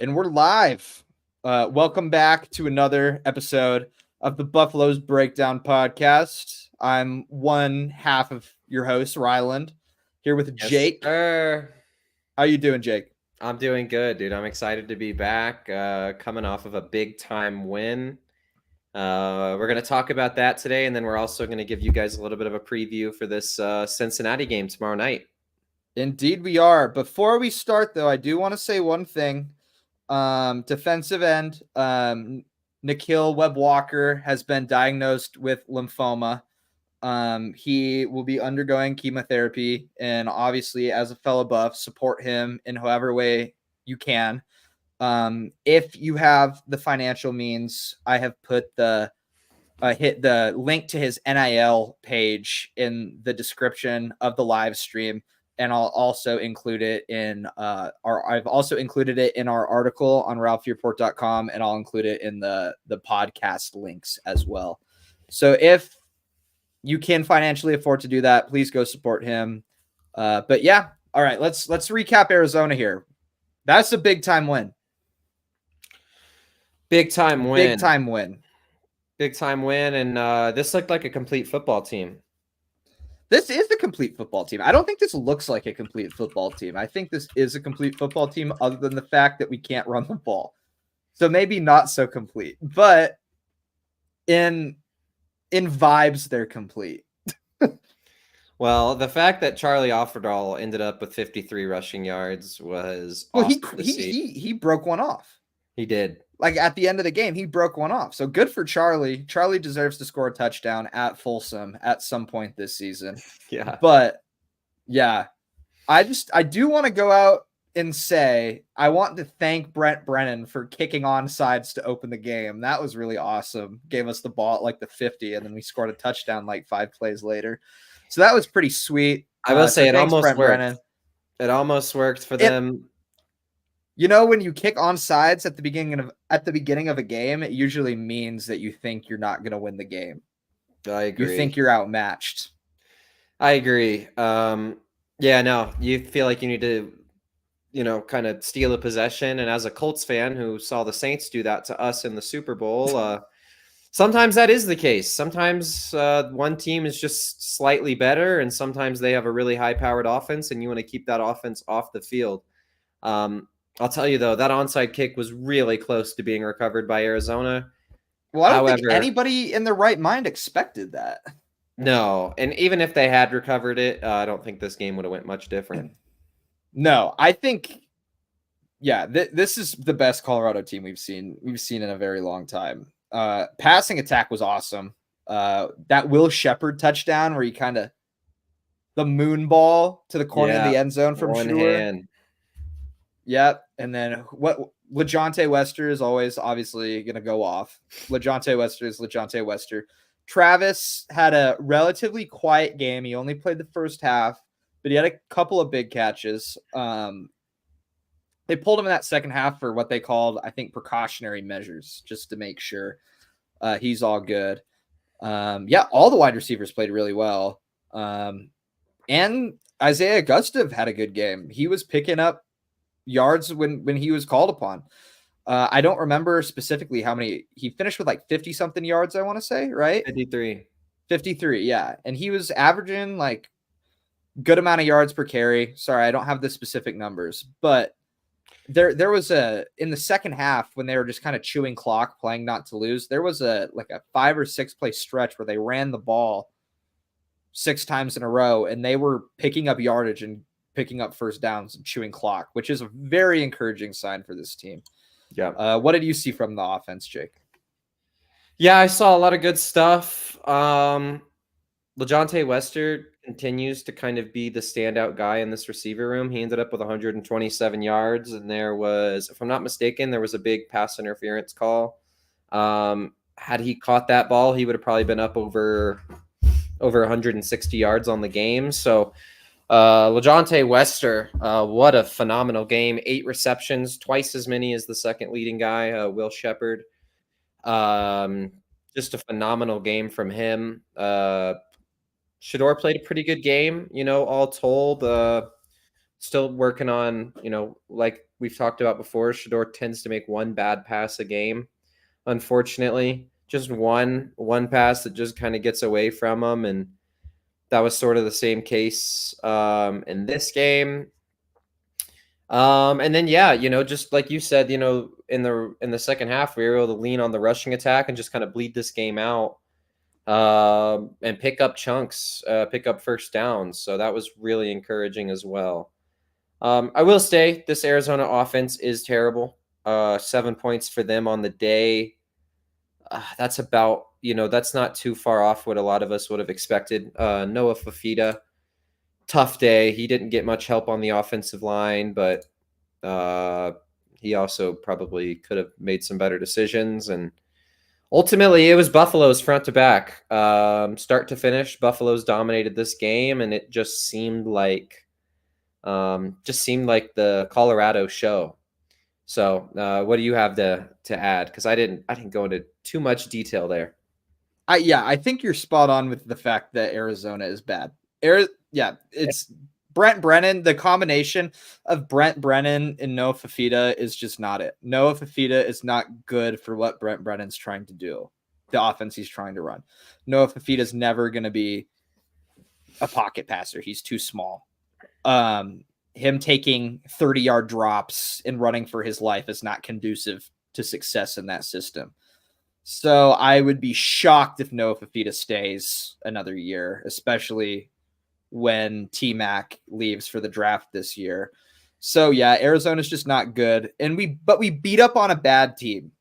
And we're live. Welcome back to another episode of the Buffaloes Breakdown Podcast. I'm one half of your host, Ryland, here with Jake. Sir. How you doing, Jake? I'm doing good, dude. I'm excited to be back, coming off of a big-time win. We're going to talk about that today, and then we're also going to give you guys a little bit of a preview for this Cincinnati game tomorrow night. Indeed we are. Before we start, though, I do want to say one thing. Defensive end, Nikhil Webb-Walker has been diagnosed with lymphoma. He will be undergoing chemotherapy, and obviously, as a fellow Buff, support him in however way you can. If you have the financial means, I have put the hit the link to his NIL page in the description of the live stream, and I'll also include it in I've also included it in our article on ralphiereport.com, and I'll include it in the podcast links as well. So if you can financially afford to do that, please go support him. But yeah, all right, let's recap Arizona here. That's a big time win. Big time win. And this looked like a complete football team. This is the complete football team. I don't think this looks like a complete football team. I think this is a complete football team, other than the fact that we can't run the ball. So maybe not so complete, but in vibes, they're complete. Well, the fact that Charlie Offerdahl ended up with 53 rushing yards was awesome to see. He broke one off. He did. Like at the end of the game, he broke one off. So good for Charlie. Charlie deserves to score a touchdown at Folsom at some point this season. Yeah. But yeah, I do want to go out and say I want to thank Brent Brennan for kicking on sides to open the game. That was really awesome. Gave us the ball at like the 50, and then we scored a touchdown like 5 plays later. So that was pretty sweet. I will say it almost worked. Brennan. It almost worked for them. You know, when you kick on sides at the beginning of a game, it usually means that you think you're not going to win the game. I agree. You think you're outmatched. I agree. Yeah, no, you feel like you need to, kind of steal a possession. And as a Colts fan who saw the Saints do that to us in the Super Bowl, sometimes that is the case. Sometimes one team is just slightly better, and sometimes they have a really high-powered offense, and you want to keep that offense off the field. I'll tell you, though, that onside kick was really close to being recovered by Arizona. Well, I don't think anybody in their right mind expected that. No, and even if they had recovered it, I don't think this game would have went much different. No, I think, yeah, this is the best Colorado team we've seen in a very long time. Passing attack was awesome. That Will Shepherd touchdown where he kind of the moon ball to the corner of the end zone from one Shure. hand. Yep. And then LeJohntay Wester is always obviously going to go off. LeJohntay Wester is LeJohntay Wester. Travis had a relatively quiet game. He only played the first half, but he had a couple of big catches. They pulled him in that second half for what they called, I think, precautionary measures, just to make sure he's all good. Yeah, all the wide receivers played really well. And Isaiah Gustav had a good game. He was picking up yards when he was called upon. I don't remember specifically how many. He finished with like 50-something yards, I want to say, right? 53, yeah. And he was averaging like good amount of yards per carry. Sorry, I don't have the specific numbers, but there was in the second half when they were just kind of chewing clock, playing not to lose, there was a 5 or 6 play stretch where they ran the ball 6 times in a row, and they were picking up yardage and picking up first downs and chewing clock, which is a very encouraging sign for this team. Yeah. What did you see from the offense, Jake? Yeah, I saw a lot of good stuff. LeJohntay Wester continues to kind of be the standout guy in this receiver room. He ended up with 127 yards, and there was, if I'm not mistaken, there was a big pass interference call. Had he caught that ball, he would have probably been up over 160 yards on the game. So LeJohntay Wester, what a phenomenal game. 8 receptions, twice as many as the second leading guy, Will Shepherd. Just a phenomenal game from him. Shedeur played a pretty good game, all told. still working on, like we've talked about before, Shador tends to make one bad pass a game. Unfortunately, just one pass that just kind of gets away from him, and that was sort of the same case in this game. And then just like you said, in the second half, we were able to lean on the rushing attack and just kind of bleed this game out, and pick up chunks, pick up first downs. So that was really encouraging as well. I will say this Arizona offense is terrible. 7 points for them on the day. That's about, that's not too far off what a lot of us would have expected. Noah Fafita, tough day. He didn't get much help on the offensive line, but he also probably could have made some better decisions. And ultimately, it was Buffalo's front to back. Start to finish, Buffalo's dominated this game, and it just seemed like the Colorado show. So, what do you have to add? Because I didn't go into too much detail there. I think you're spot on with the fact that Arizona is bad. It's Brent Brennan. The combination of Brent Brennan and Noah Fafita is just not it. Noah Fafita is not good for what Brent Brennan's trying to do, the offense he's trying to run. Noah Fafita is never going to be a pocket passer. He's too small. Him taking 30-yard drops and running for his life is not conducive to success in that system. So I would be shocked if Noah Fafita stays another year, especially when T-Mac leaves for the draft this year. So yeah, Arizona's just not good. And we beat up on a bad team.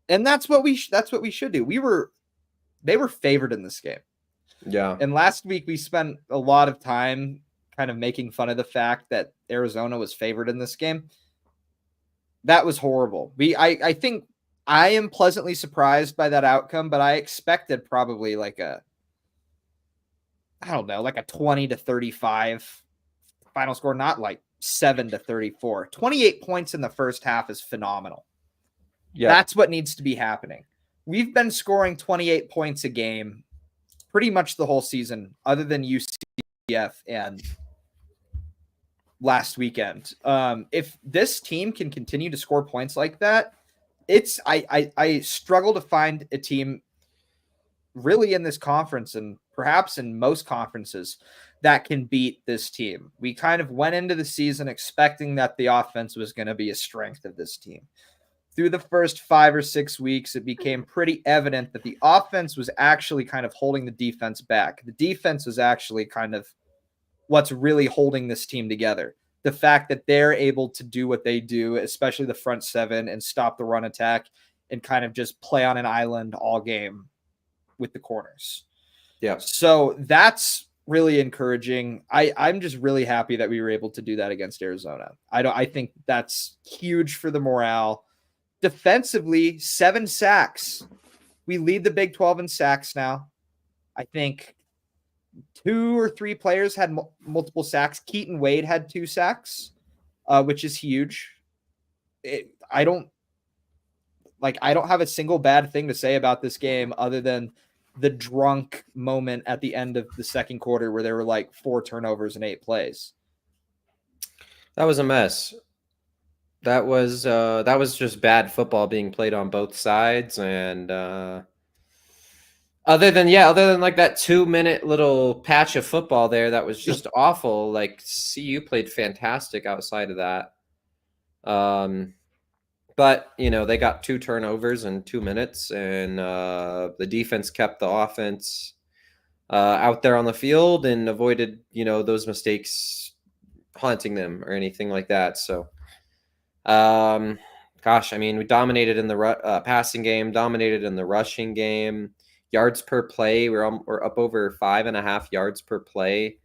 And that's what we should do. They were favored in this game. Yeah. And last week we spent a lot of time kind of making fun of the fact that Arizona was favored in this game. That was horrible. I think I am pleasantly surprised by that outcome, but I expected probably like a 20-35 final score, not like 7-34. 28 points in the first half is phenomenal. Yeah. That's what needs to be happening. We've been scoring 28 points a game pretty much the whole season, other than UCF and last weekend. If this team can continue to score points like that, I struggle to find a team really in this conference, and perhaps in most conferences, that can beat this team. We kind of went into the season expecting that the offense was going to be a strength of this team. Through the first 5 or 6 weeks, it became pretty evident that the offense was actually kind of holding the defense back. The defense was actually kind of what's really holding this team together. The fact that they're able to do what they do, especially the front seven, and stop the run attack and kind of just play on an island all game with the corners. Yeah. So that's really encouraging. I'm just really happy that we were able to do that against Arizona. I think that's huge for the morale. Defensively, 7 sacks. We lead the Big 12 in sacks now. I think 2 or 3 players had multiple sacks. Keaton Wade had 2 sacks, which is huge. I don't have a single bad thing to say about this game other than the drunk moment at the end of the second quarter where there were like 4 turnovers and 8 plays. That was a mess. That was just bad football being played on both sides. And other than like that 2-minute little patch of football there, that was just awful. Like, CU played fantastic outside of that. But, they got 2 turnovers in 2 minutes, and the defense kept the offense out there on the field and avoided, those mistakes haunting them or anything like that. So, we dominated in the passing game, dominated in the rushing game. Yards per play, we're up over 5.5 yards per play.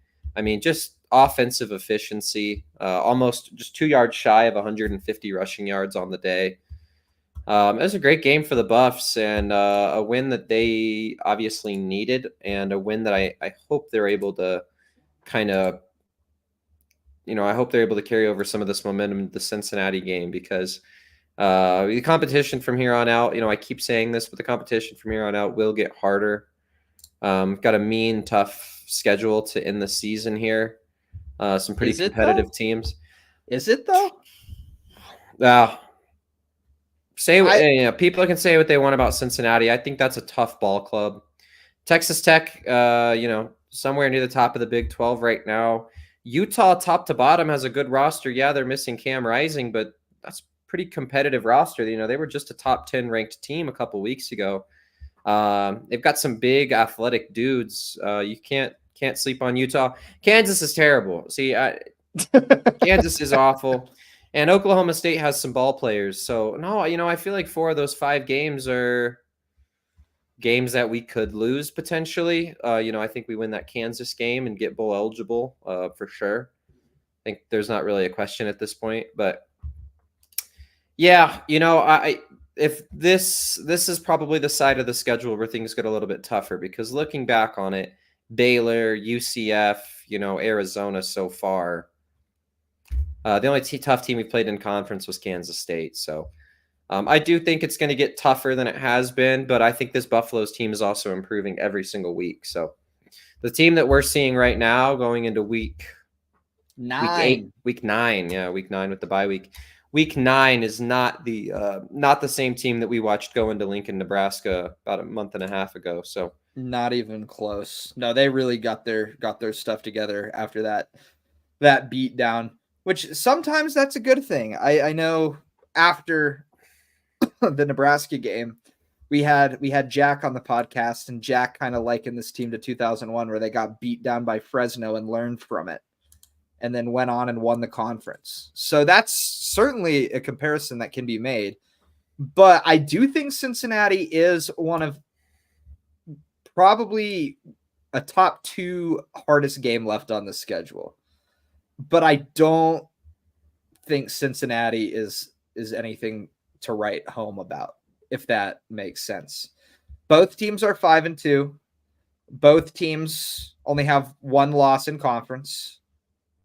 Just offensive efficiency, almost just 2 yards shy of 150 rushing yards on the day. It was a great game for the Buffs, and a win that they obviously needed, and a win that I hope they're able to kind of, I hope they're able to carry over some of this momentum to the Cincinnati game, because the competition from here on out, I keep saying this, but the competition from here on out will get harder. Got a mean, tough schedule to end the season here. Some pretty Is it, competitive though? teams. Is it, though? People can say what they want about Cincinnati. I think that's a tough ball club. Texas Tech, somewhere near the top of the Big 12 right now. Utah, top to bottom, has a good roster. Yeah, they're missing Cam Rising, but that's pretty competitive roster. They were just a top 10 ranked team a couple weeks ago. They've got some big athletic dudes. You can't sleep on Utah. Kansas is terrible. See, Kansas is awful. And Oklahoma State has some ball players. So, no, I feel like 4 of those 5 games are games that we could lose potentially. I think we win that Kansas game and get bowl eligible for sure. I think there's not really a question at this point. But, yeah, if this is probably the side of the schedule where things get a little bit tougher, because looking back on it, Baylor, UCF, Arizona so far, the only tough team we played in conference was Kansas State. So I do think it's going to get tougher than it has been, but I think this Buffalo's team is also improving every single week. So the team that we're seeing right now going into week 9 with the bye week. Week 9 is not the same team that we watched go into Lincoln, Nebraska about a month and a half ago. So not even close. No, they really got their stuff together after that beat down, which sometimes that's a good thing. I know after the Nebraska game, we had Jack on the podcast, and Jack kind of likened this team to 2001, where they got beat down by Fresno and learned from it, and then went on and won the conference. So that's certainly a comparison that can be made. But I do think Cincinnati is one of probably a top 2 hardest game left on the schedule. But I don't think Cincinnati is anything to write home about, if that makes sense. Both teams are 5-2. Both teams only have 1 loss in conference.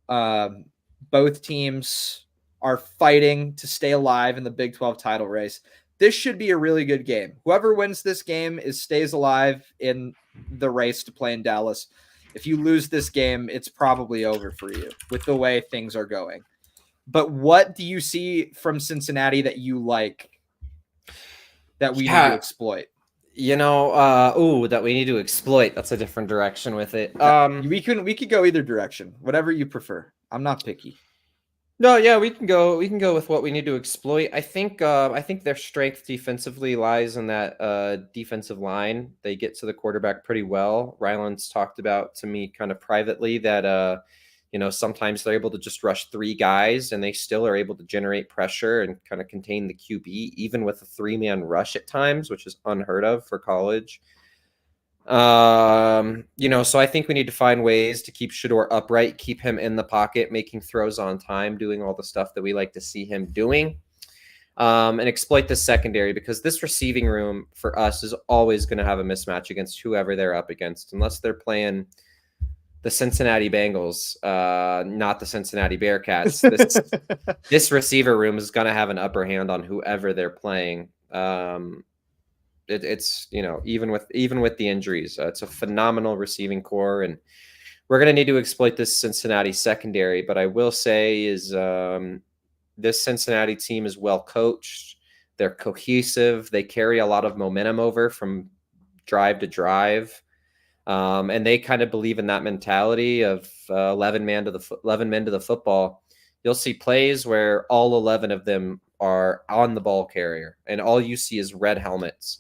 Both teams are fighting to stay alive in the Big 12 title race. This should be a really good game. Whoever wins this game stays alive in the race to play in Dallas. If you lose this game, it's probably over for you with the way things are going. But what do you see from Cincinnati that you like, that we need to exploit? That we need to exploit. That's a different direction with it. We could go either direction, whatever you prefer. I'm not picky. No, yeah, we can go with what we need to exploit. I think their strength defensively lies in that defensive line. They get to the quarterback pretty well. Ryland's talked about to me kind of privately that sometimes they're able to just rush 3 guys and they still are able to generate pressure and kind of contain the QB, even with a 3-man rush at times, which is unheard of for college. So I think we need to find ways to keep Shedeur upright, keep him in the pocket, making throws on time, doing all the stuff that we like to see him doing, and exploit the secondary, because this receiving room for us is always going to have a mismatch against whoever they're up against, unless they're playing the Cincinnati Bengals, not the Cincinnati Bearcats. This receiver room is going to have an upper hand on whoever they're playing. It's even with the injuries, it's a phenomenal receiving core, and we're going to need to exploit this Cincinnati secondary. But I will say is this Cincinnati team is well coached. They're cohesive. They carry a lot of momentum over from drive to drive. And they kind of believe in that mentality of 11 men to the football. You'll see plays where all 11 of them are on the ball carrier, and all you see is red helmets.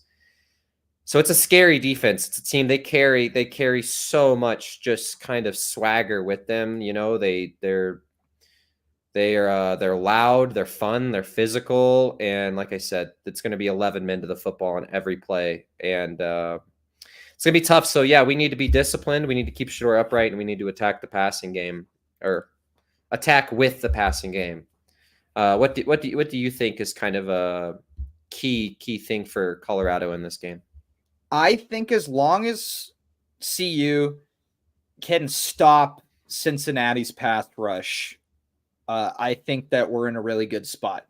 So it's a scary defense. It's a team, they carry so much just kind of swagger with them. They're loud, they're fun, they're physical, and like I said, it's going to be 11 men to the football on every play, and it's going to be tough. So yeah, we need to be disciplined. We need to keep Shedeur upright, and we need to attack the passing game, or attack with the passing game. What do you think is kind of a key thing for Colorado in this game? I think as long as CU can stop Cincinnati's pass rush, I think that we're in a really good spot.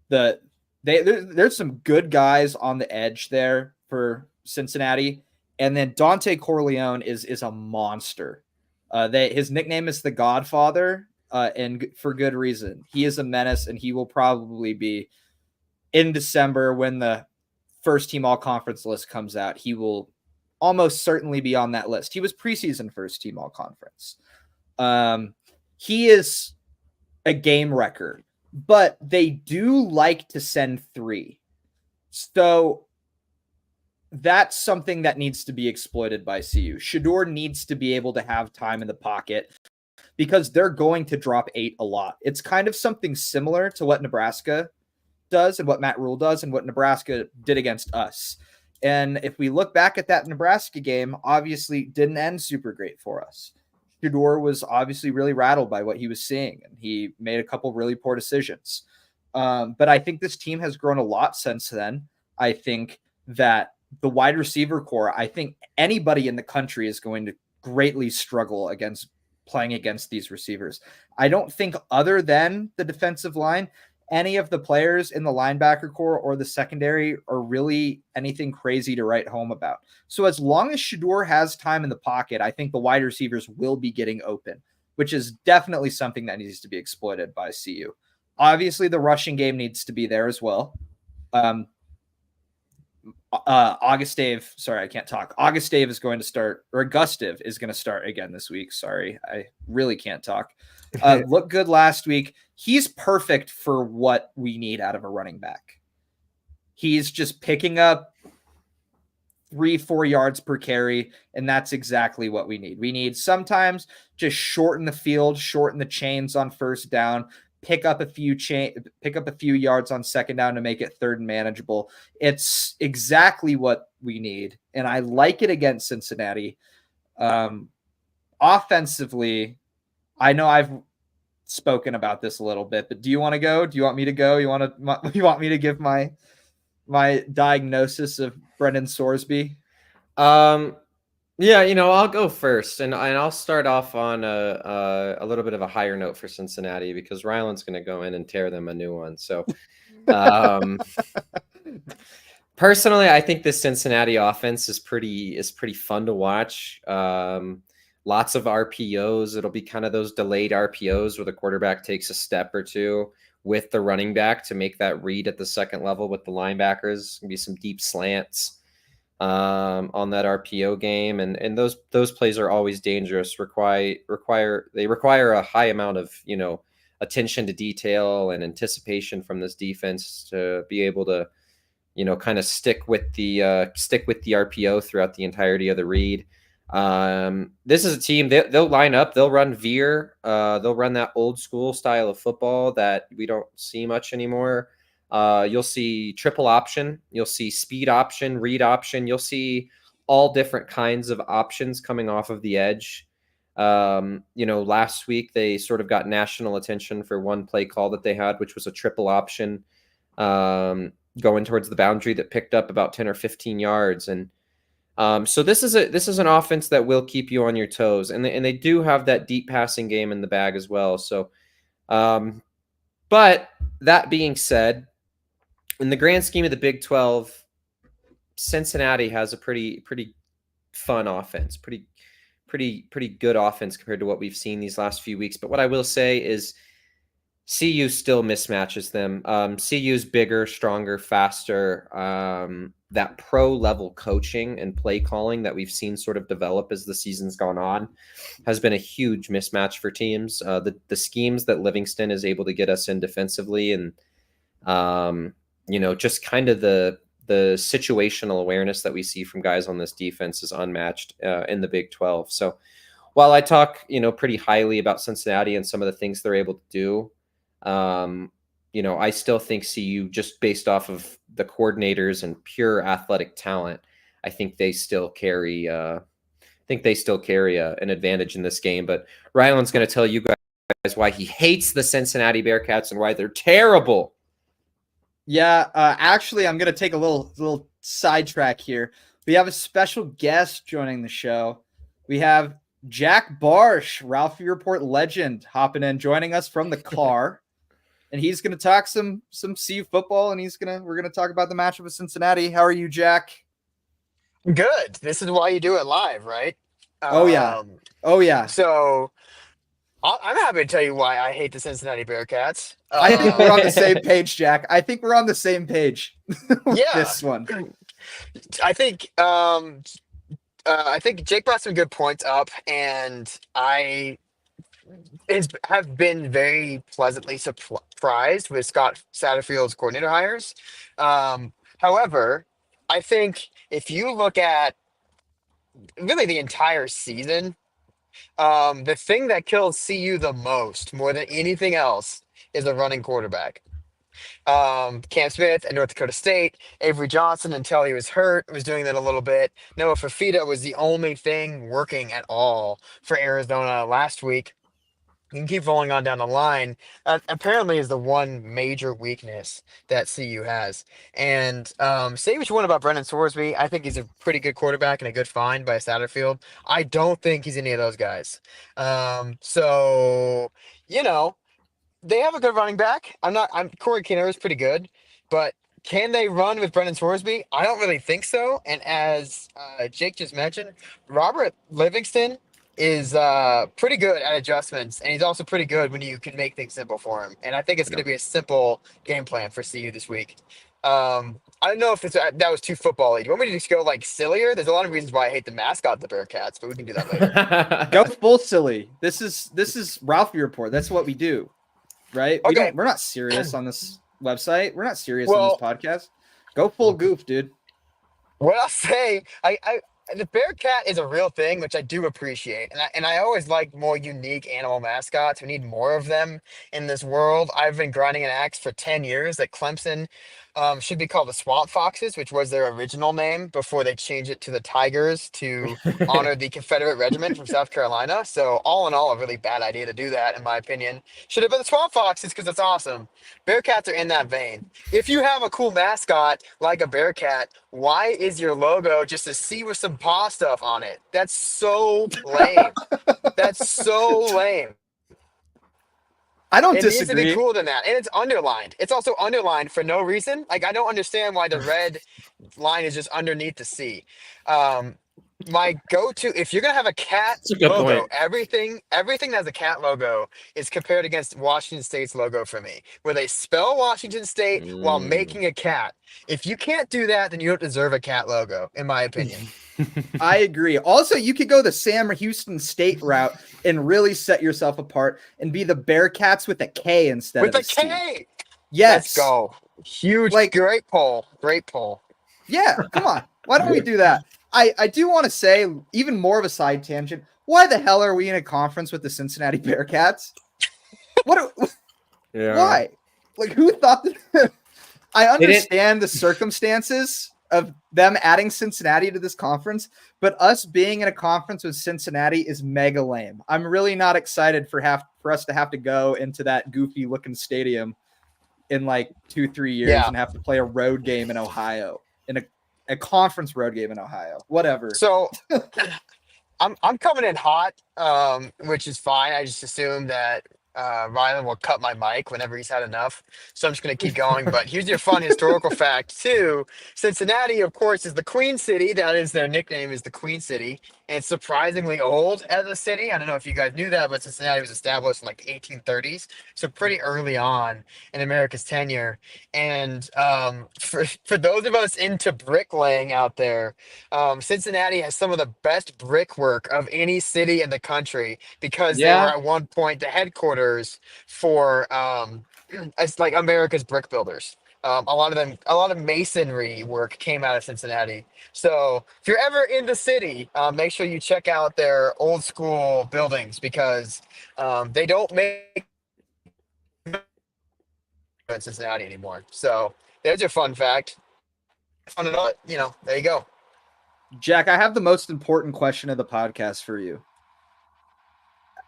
There's some good guys on the edge there for Cincinnati, and then Dante Corleone is a monster His nickname is the Godfather, and for good reason. He is a menace, and he will probably be in December when the first team all conference list comes out. He will almost certainly be on that list. He was preseason first team all conference. He is a game wrecker, but they do like to send 3. So that's something that needs to be exploited by CU. Shedeur needs to be able to have time in the pocket because they're going to drop 8 a lot. It's kind of something similar to what Nebraska does and what Matt Rule does and what Nebraska did against us. And if we look back at that Nebraska game, obviously didn't end super great for us. Shedeur was obviously really rattled by what he was seeing, and he made a couple really poor decisions. But I think this team has grown a lot since then. I think that the wide receiver core, I think anybody in the country is going to greatly struggle against playing against these receivers. I don't think other than the defensive line, any of the players in the linebacker core or the secondary are really anything crazy to write home about. So as long as Shedeur has time in the pocket, I think the wide receivers will be getting open, which is definitely something that needs to be exploited by CU. Obviously, the rushing game needs to be there as well. Augustave is going to start, or Gustave is going to start again this week. Sorry, I really can't talk. Looked good last week. He's perfect for what we need out of a running back. He's just picking up 3-4 yards per carry, and that's exactly what we need. We need sometimes just shorten the field, shorten the chains on first down, pick up a few yards on second down to make it third and manageable. It's exactly what we need, and I like it against Cincinnati. Offensively, I know I've spoken about this a little bit, but do you want to go? Do you want me to go? You want me to give my diagnosis of Brendan Sorsby? Yeah, I'll go first, and I'll start off on a little bit of a higher note for Cincinnati because Ryland's going to go in and tear them a new one. So, personally, I think this Cincinnati offense is pretty fun to watch. Lots of RPOs. It'll be kind of those delayed RPOs where the quarterback takes a step or two with the running back to make that read at the second level with the linebackers. Gonna be some deep slants on that RPO game, and those plays are always dangerous. Require a high amount of attention to detail and anticipation from this defense to be able to kind of stick with the RPO throughout the entirety of the read. This is a team they'll line up, they'll run veer, they'll run that old school style of football that we don't see much anymore. You'll see triple option, you'll see speed option, read option, you'll see all different kinds of options coming off of the edge. Last week they sort of got national attention for one play call that they had, which was a triple option going towards the boundary that picked up about 10 or 15 yards. And so this is an offense that will keep you on your toes, and they do have that deep passing game in the bag as well. So, but that being said, in the grand scheme of the Big 12, Cincinnati has a pretty fun offense, pretty good offense compared to what we've seen these last few weeks. But what I will say is CU still mismatches them. CU's bigger, stronger, faster. That pro level coaching and play calling that we've seen sort of develop as the season's gone on has been a huge mismatch for teams. The schemes that Livingston is able to get us in defensively, and just kind of the situational awareness that we see from guys on this defense is unmatched in the Big 12. So while I talk pretty highly about Cincinnati and some of the things they're able to do, I still think CU, just based off of the coordinators and pure athletic talent, I think they still carry an advantage in this game. But Ryland's going to tell you guys why he hates the Cincinnati Bearcats and why they're terrible. Yeah, actually, I'm going to take a little sidetrack here. We have a special guest joining the show. We have Jack Barsh, Ralphie Report legend, hopping in, joining us from the car. And he's going to talk some CU football, and we're going to talk about the matchup with Cincinnati. How are you, Jack? Good. This is why you do it live, right? Oh yeah. Um, Oh yeah. so I'm happy to tell you why I hate the Cincinnati Bearcats. I think we're on the same page, Jack. I think we're on the same page with Yeah, this one. I think I think Jake brought some good points up, and have been very pleasantly surprised with Scott Satterfield's coordinator hires. However, I think if you look at really the entire season, the thing that kills CU the most, more than anything else, is a running quarterback. Cam Smith at North Dakota State, Avery Johnson until he was hurt was doing that a little bit. Noah Fafita was the only thing working at all for Arizona last week. You can keep rolling on down the line. Apparently, is the one major weakness that CU has. And say what you want about Brendan Sorsby, I think he's a pretty good quarterback and a good find by Satterfield. I don't think he's any of those guys. So you know they have a good running back. I'm Corey Kinnear is pretty good, but can they run with Brendan Sorsby? I don't really think so. And as Jake just mentioned, Robert Livingston is pretty good at adjustments, and he's also pretty good when you can make things simple for him. And I think it's going to be a simple game plan for CU this week. I don't know if that was too football-y. Do you want me to just go like sillier? There's a lot of reasons why I hate the mascot of the Bearcats, but we can do that later. Go full silly. This is Ralphie report. That's what we do, right? Okay. We're not serious on this website. We're not serious Well, on this podcast. Go full goof, dude. what I'll say, the Bearcat is a real thing, which I do appreciate, and I always like more unique animal mascots. We need more of them in this world. I've been grinding an axe for 10 years that Clemson should be called the Swamp Foxes, which was their original name before they changed it to the Tigers to honor the Confederate regiment from South Carolina. So all in all, a really bad idea to do that, in my opinion. Should have been the Swamp Foxes because it's awesome. Bearcats are in that vein. If you have a cool mascot like a Bearcat, why is your logo just a C with some paw stuff on it? That's so lame. That's so lame. I don't It needs to disagree. be cooler than that. And it's underlined. It's also underlined for no reason. Like, I don't understand why the red line is just underneath the C. My go-to, if you're gonna have a cat That's a good logo, point. everything that has a cat logo is compared against Washington State's logo for me, where they spell Washington State while making a cat. If you can't do that, then you don't deserve a cat logo, in my opinion. I agree. Also, you could go the Sam Houston State route and really set yourself apart and be the Bearcats with a K instead With of a a C. K. Yes. Let's go. Huge, great poll. Great poll. Yeah, come on. Why don't we do that? I do want to say, even more of a side tangent, why the hell are we in a conference with the Cincinnati Bearcats? Why? Like, who thought that? I understand the circumstances of them adding Cincinnati to this conference, but us being in a conference with Cincinnati is mega lame. I'm really not excited for us to have to go into that goofy looking stadium in like 2-3 years and have to play a road game in Ohio, in a conference road game in Ohio, whatever. So I'm coming in hot, which is fine. I just assume that Ryland will cut my mic whenever he's had enough. So I'm just going to keep going. But here's your fun historical fact, too. Cincinnati, of course, is the Queen City. That is their nickname, is the Queen City. And it's surprisingly old as a city. I don't know if you guys knew that, but Cincinnati was established in like 1830s. So pretty early on in America's tenure. And for those of us into bricklaying out there, Cincinnati has some of the best brickwork of any city in the country because they were at one point the headquarters for it's like America's brick builders. A lot of masonry work came out of Cincinnati. So if you're ever in the city, make sure you check out their old school buildings because they don't make in Cincinnati anymore. So there's your fun fact. Fun enough, there you go. Jack, I have the most important question of the podcast for you.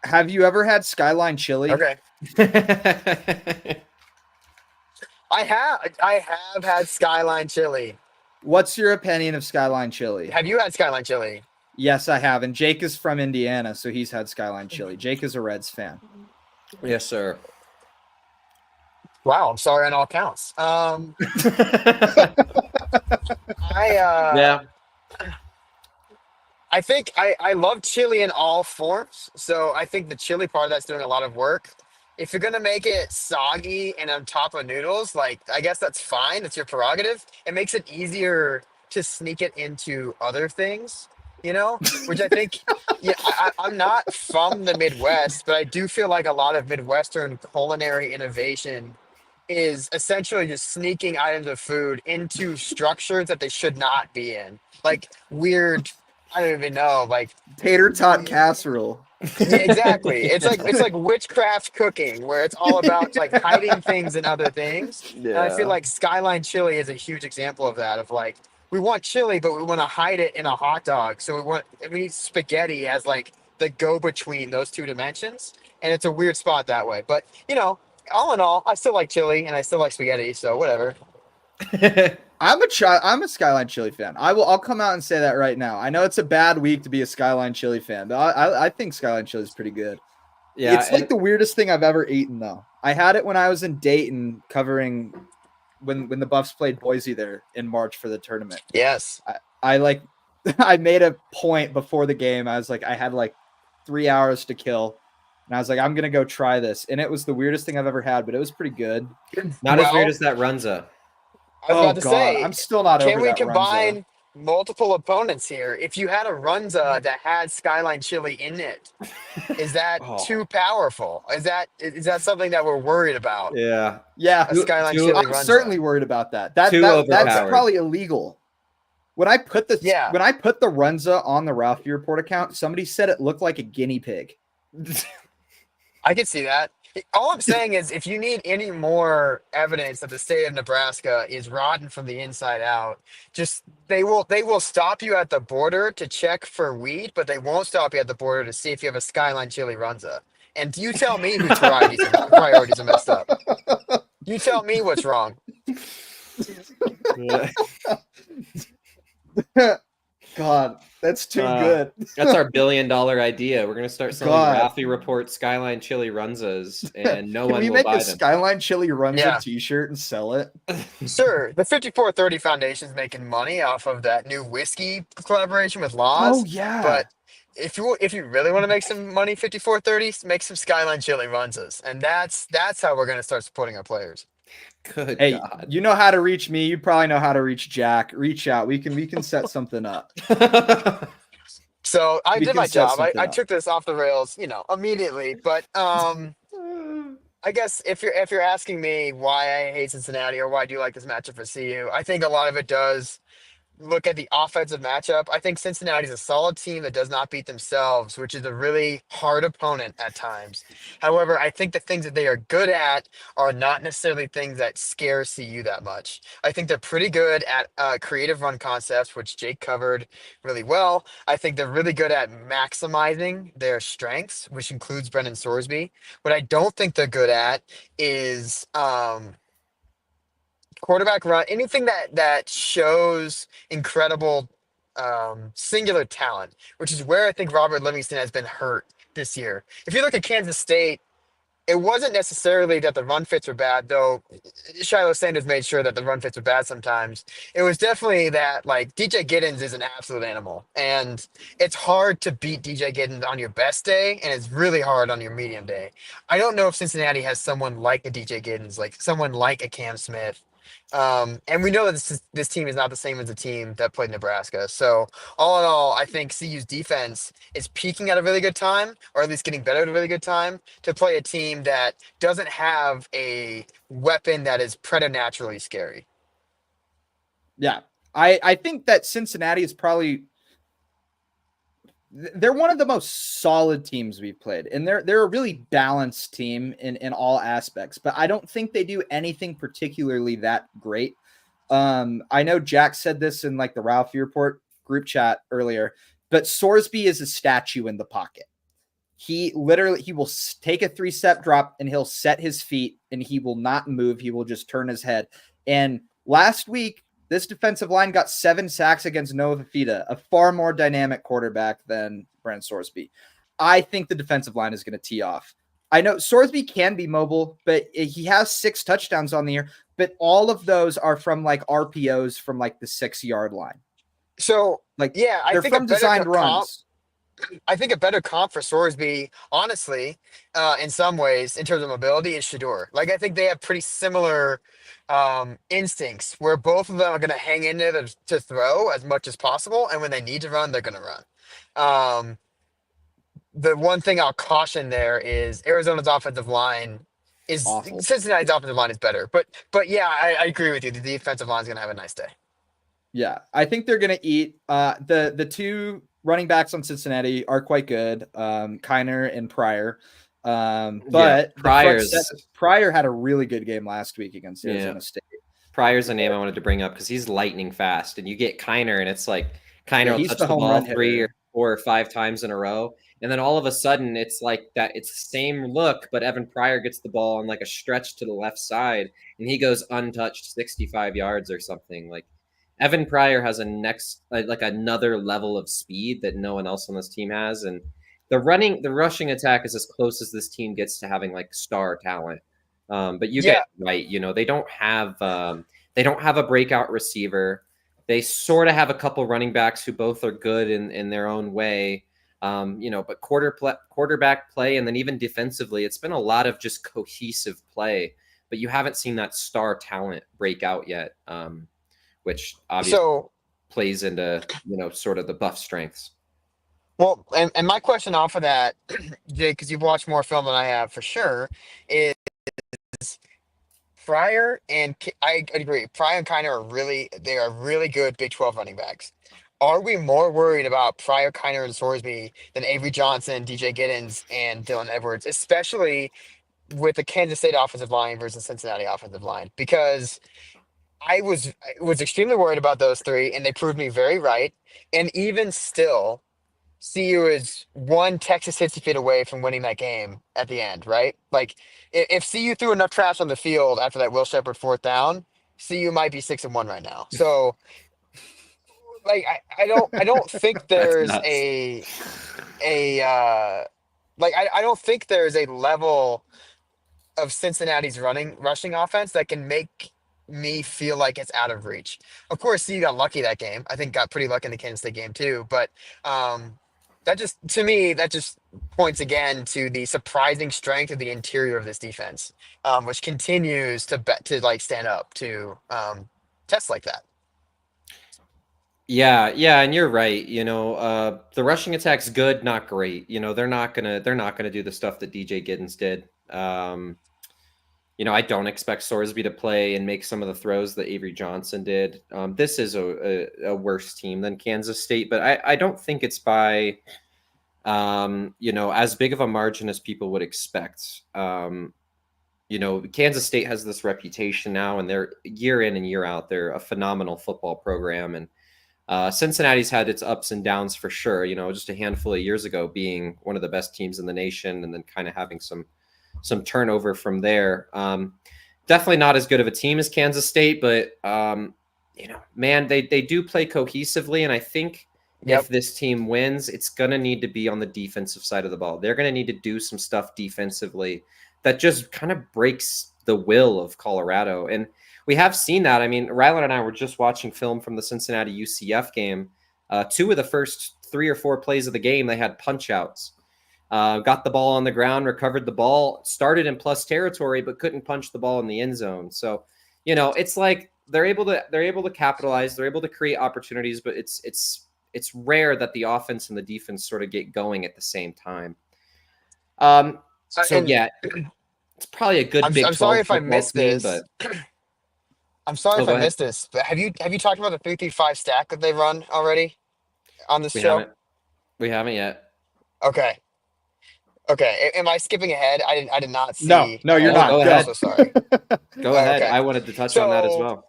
Have you ever had Skyline chili? Okay. I have had Skyline chili. What's your opinion of Skyline chili? Have you had Skyline chili? Yes, I have. And Jake is from Indiana, so he's had Skyline chili. Jake is a Reds fan. Yes, sir. Wow, I'm sorry on all counts. I think I love chili in all forms. So I think the chili part of that's doing a lot of work. If you're gonna make it soggy and on top of noodles, like I guess that's fine. It's your prerogative. It makes it easier to sneak it into other things, which I think, yeah, I'm not from the Midwest, but I do feel like a lot of Midwestern culinary innovation is essentially just sneaking items of food into structures that they should not be in. Like weird, I don't even know, like Tater tot casserole. yeah, exactly. It's like witchcraft cooking where it's all about like hiding things and other things. And I feel Yeah. like Skyline Chili is a huge example of that. Of like we want chili, but we want to hide it in a hot dog. So we need spaghetti as like the go between those two dimensions, and it's a weird spot that way. But all in all, I still like chili and I still like spaghetti. So whatever. I'm a Skyline Chili fan. I'll come out and say that right now. I know it's a bad week to be a Skyline Chili fan, but I think Skyline Chili is pretty good. Yeah, It's like the weirdest thing I've ever eaten though. I had it when I was in Dayton covering when the Buffs played Boise there in March for the tournament. Yes. I like I made a point before the game. I was like, I had like 3 hours to kill. And I was like, I'm gonna go try this. And it was the weirdest thing I've ever had, but it was pretty good. not as Well, weird as that Runza. I was about to God, say, I'm still not can over we that combine Runza. multiple opponents here? If you had a Runza that had Skyline Chili in it, is that Oh. too powerful? Is that something that we're worried about? Yeah. Yeah, A Skyline Too- Chili I'm Runza. certainly worried about that. That's overpowered. probably illegal. When I put the Yeah. Runza on the Ralphie report account, somebody said it looked like a guinea pig. I could see that. All I'm saying is, if you need any more evidence that the state of Nebraska is rotten from the inside out, just they will stop you at the border to check for weed, but they won't stop you at the border to see if you have a Skyline Chili Runza. And you tell me whose priorities are messed up. You tell me what's wrong. God, that's too Uh, good. That's our $1 billion idea. We're gonna start selling God. Ralphie Report Skyline Chili Runzas, and no Can one we will make buy a them. Skyline Chili Runza Yeah. t-shirt and sell it? Sure, the 5430 Foundation's making money off of that new whiskey collaboration with Laws. Oh yeah. But if you really want to make some money, 5430, make some Skyline Chili Runzas, and that's how we're gonna start supporting our players. Good Hey, God. you know how to reach me. You probably know how to reach Jack. Reach out. We can set something up. So I We did can my set job. something I up. took this off the rails, immediately. But I guess if you're asking me why I hate Cincinnati or why I do like this matchup for CU, I think a lot of it does look at the offensive matchup. I think Cincinnati's a solid team that does not beat themselves, which is a really hard opponent at times. However, I think the things that they are good at are not necessarily things that scare CU that much. I think they're pretty good at creative run concepts, which Jake covered really well. I think they're really good at maximizing their strengths, which includes Brendan Sorsby. What I don't think they're good at is quarterback run, anything that shows incredible singular talent, which is where I think Robert Livingston has been hurt this year. If you look at Kansas State, it wasn't necessarily that the run fits were bad, though Shiloh Sanders made sure that the run fits were bad sometimes. It was definitely that, like, DJ Giddens is an absolute animal. And it's hard to beat DJ Giddens on your best day, and it's really hard on your medium day. I don't know if Cincinnati has someone like a DJ Giddens, like someone like a Cam Smith. And we know that this team is not the same as the team that played Nebraska. So all in all, I think CU's defense is peaking at a really good time, or at least getting better at a really good time, to play a team that doesn't have a weapon that is preternaturally scary. Yeah. I think that Cincinnati is probably they're one of the most solid teams we've played, and they're a really balanced team in all aspects, but I don't think they do anything particularly that great. I know Jack said this in like the Ralphie report group chat earlier, but Sorsby is a statue in the pocket. He will take a 3-step drop and he'll set his feet and he will not move. He will just turn his head. And last week, this defensive line got 7 sacks against Noah Fafita, a far more dynamic quarterback than Brent Sorsby. I think the defensive line is going to tee off. I know Sorsby can be mobile, but he has 6 touchdowns on the year, but all of those are from like RPOs from like the 6-yard line. So Like Yeah, I they're think a from better designed comp. runs. I think a better comp for Sorsby, honestly, in some ways, in terms of mobility, is Shador. Like I think they have pretty similar instincts, where both of them are going to hang in there to throw as much as possible, and when they need to run, they're going to run. Um, the one thing I'll caution there is Arizona's offensive line is Awful. Cincinnati's offensive line is better, but yeah, I agree with you. The defensive line is going to have a nice day. Yeah, I think they're gonna eat. The two running backs on Cincinnati are quite good, Kiner and Pryor. But the front set, Pryor's Pryor had a really good game last week against yeah. Arizona State. Pryor's a name I wanted to bring up because he's lightning fast, and you get Kiner, and it's like Yeah, Kiner will he's touch the the home ball run 3 or hitter. 4 or 5 times in a row, and then all of a sudden it's like that. It's the same look, but Evan Pryor gets the ball on like a stretch to the left side, and he goes untouched 65 yards or something. Like Evan Pryor has a next like another level of speed that no one else on this team has, and the rushing attack is as close as this team gets to having like star talent. But you get Yeah, it right. They don't have a breakout receiver. They sort of have a couple running backs who both are good in their own way. But quarterback play, and then even defensively, it's been a lot of just cohesive play. But you haven't seen that star talent break out yet, which obviously so plays into sort of the buff strengths. well, and my question off of that, Jake, because you've watched more film than I have for sure, is I agree. Pryor and Kiner they are really good Big 12 running backs. Are we more worried about Pryor, Kiner, and Sorsby than Avery Johnson, DJ Giddens, and Dylan Edwards, especially with the Kansas State offensive line versus Cincinnati offensive line? Because I was extremely worried about those three, and they proved me very right. And even still, CU is one Texas 60 feet away from winning that game at the end, right? Like if CU threw enough trash on the field after that Will Shepherd fourth down, CU might be 6-1 right now. So like I don't think That's there's nuts. a like I don't think there's a level of Cincinnati's rushing offense that can make me feel like it's out of reach. Of course, CU got lucky that game. I think got pretty lucky in the Kansas State game too. But that just to me that just points again to the surprising strength of the interior of this defense, which continues to like stand up to tests like that. Yeah, and you're right. The rushing attack's good, not great. They're not gonna do the stuff that DJ Giddens did. I don't expect Sorsby to play and make some of the throws that Avery Johnson did. This is a worse team than Kansas State, but I don't think it's by as big of a margin as people would expect. Kansas State has this reputation now, and they're year in and year out, they're a phenomenal football program, and Cincinnati's had its ups and downs for sure. Just a handful of years ago, being one of the best teams in the nation, and then kind of having some turnover from there. Definitely not as good of a team as Kansas State, but man, they do play cohesively, and I think Yep. if this team wins, it's going to need to be on the defensive side of the ball. They're going to need to do some stuff defensively that just kind of breaks the will of Colorado. And we have seen that. I mean, Ryland and I were just watching film from the Cincinnati UCF game. 2 of the first 3 or 4 plays of the game, they had punch outs. Got the ball on the ground, recovered the ball, started in plus territory, but couldn't punch the ball in the end zone. So, it's like they're able to capitalize, they're able to create opportunities, but it's rare that the offense and the defense sort of get going at the same time. So And yeah, it's probably a good I'm Big I'm sorry 12 if I football missed team, this. but I'm sorry if go I ahead. missed this, but have you talked about the 3-3-5 stack that they run already on this We show? haven't we haven't yet. Okay. Okay. Am I skipping ahead? I did not No, see no, you're ahead. No, go not. I'm Go. ahead. so sorry. Go ahead. Okay. I wanted to touch on that as So well.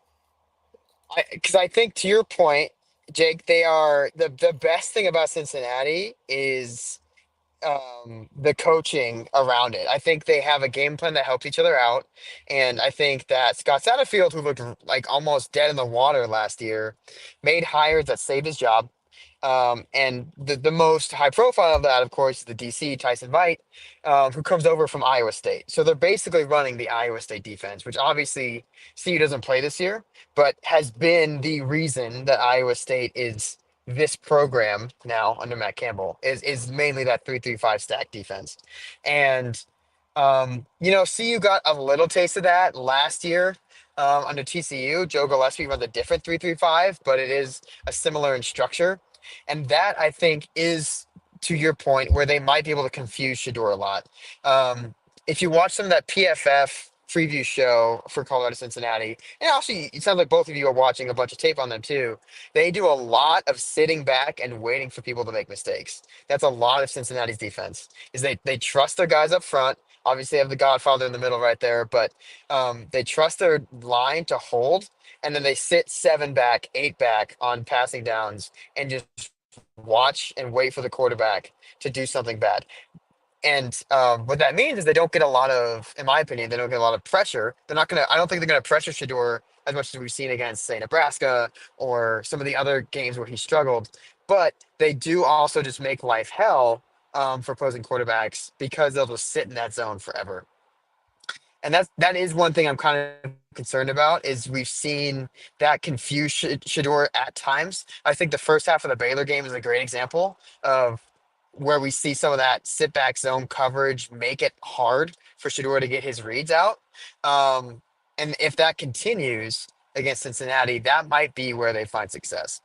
because I think to your point, Jake, they are the best thing about Cincinnati is the coaching around it. I think they have a game plan that helps each other out. And I think that Scott Satterfield, who looked like almost dead in the water last year, made hires that saved his job. And the most high profile of that, of course, is the DC Tyson Vite, who comes over from Iowa State. So they're basically running the Iowa State defense, which obviously CU doesn't play this year, but has been the reason that Iowa State is this program now under Matt Campbell is mainly that 3-3-5 stack defense. And CU got a little taste of that last year under TCU. Joe Gillespie runs a different 3-3-5, but it is a similar in structure. And that, I think, is, to your point, where they might be able to confuse Shador a lot. If you watch some of that PFF preview show for Colorado Cincinnati, and actually, it sounds like both of you are watching a bunch of tape on them too. They do a lot of sitting back and waiting for people to make mistakes. That's a lot of Cincinnati's defense. Is they trust their guys up front. Obviously, they have the Godfather in the middle right there, but they trust their line to hold, and then they sit 7 back, 8 back on passing downs, and just watch and wait for the quarterback to do something bad. And what that means is they don't get a lot of, in my opinion, they don't get a lot of pressure. They're not going to, I don't think they're going to pressure Shador as much as we've seen against, say, Nebraska or some of the other games where he struggled. But they do also just make life hell for opposing quarterbacks because they'll just sit in that zone forever. And that is one thing I'm kind of concerned about is we've seen that confuse Shador at times. I think the first half of the Baylor game is a great example of where we see some of that sit back zone coverage make it hard for Shador to get his reads out. And if that continues against Cincinnati, that might be where they find success.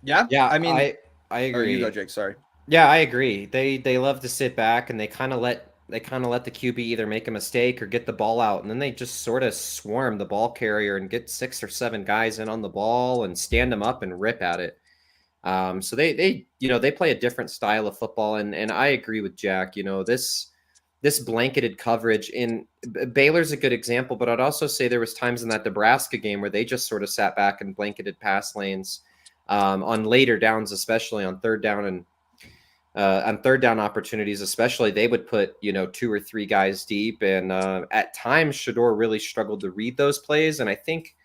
Yeah. I mean, I agree. You go, Jake. Sorry. Yeah, I agree. They love to sit back and they kind of let the QB either make a mistake or get the ball out, and then they just sort of swarm the ball carrier and get 6 or 7 guys in on the ball and stand them up and rip at it. So they play a different style of football, and I agree with Jack. This blanketed coverage in Baylor's a good example, but I'd also say there was times in that Nebraska game where they just sort of sat back and blanketed pass lanes on later downs, especially on third down opportunities, especially they would put 2 or 3 guys deep, and at times Shador really struggled to read those plays, and I think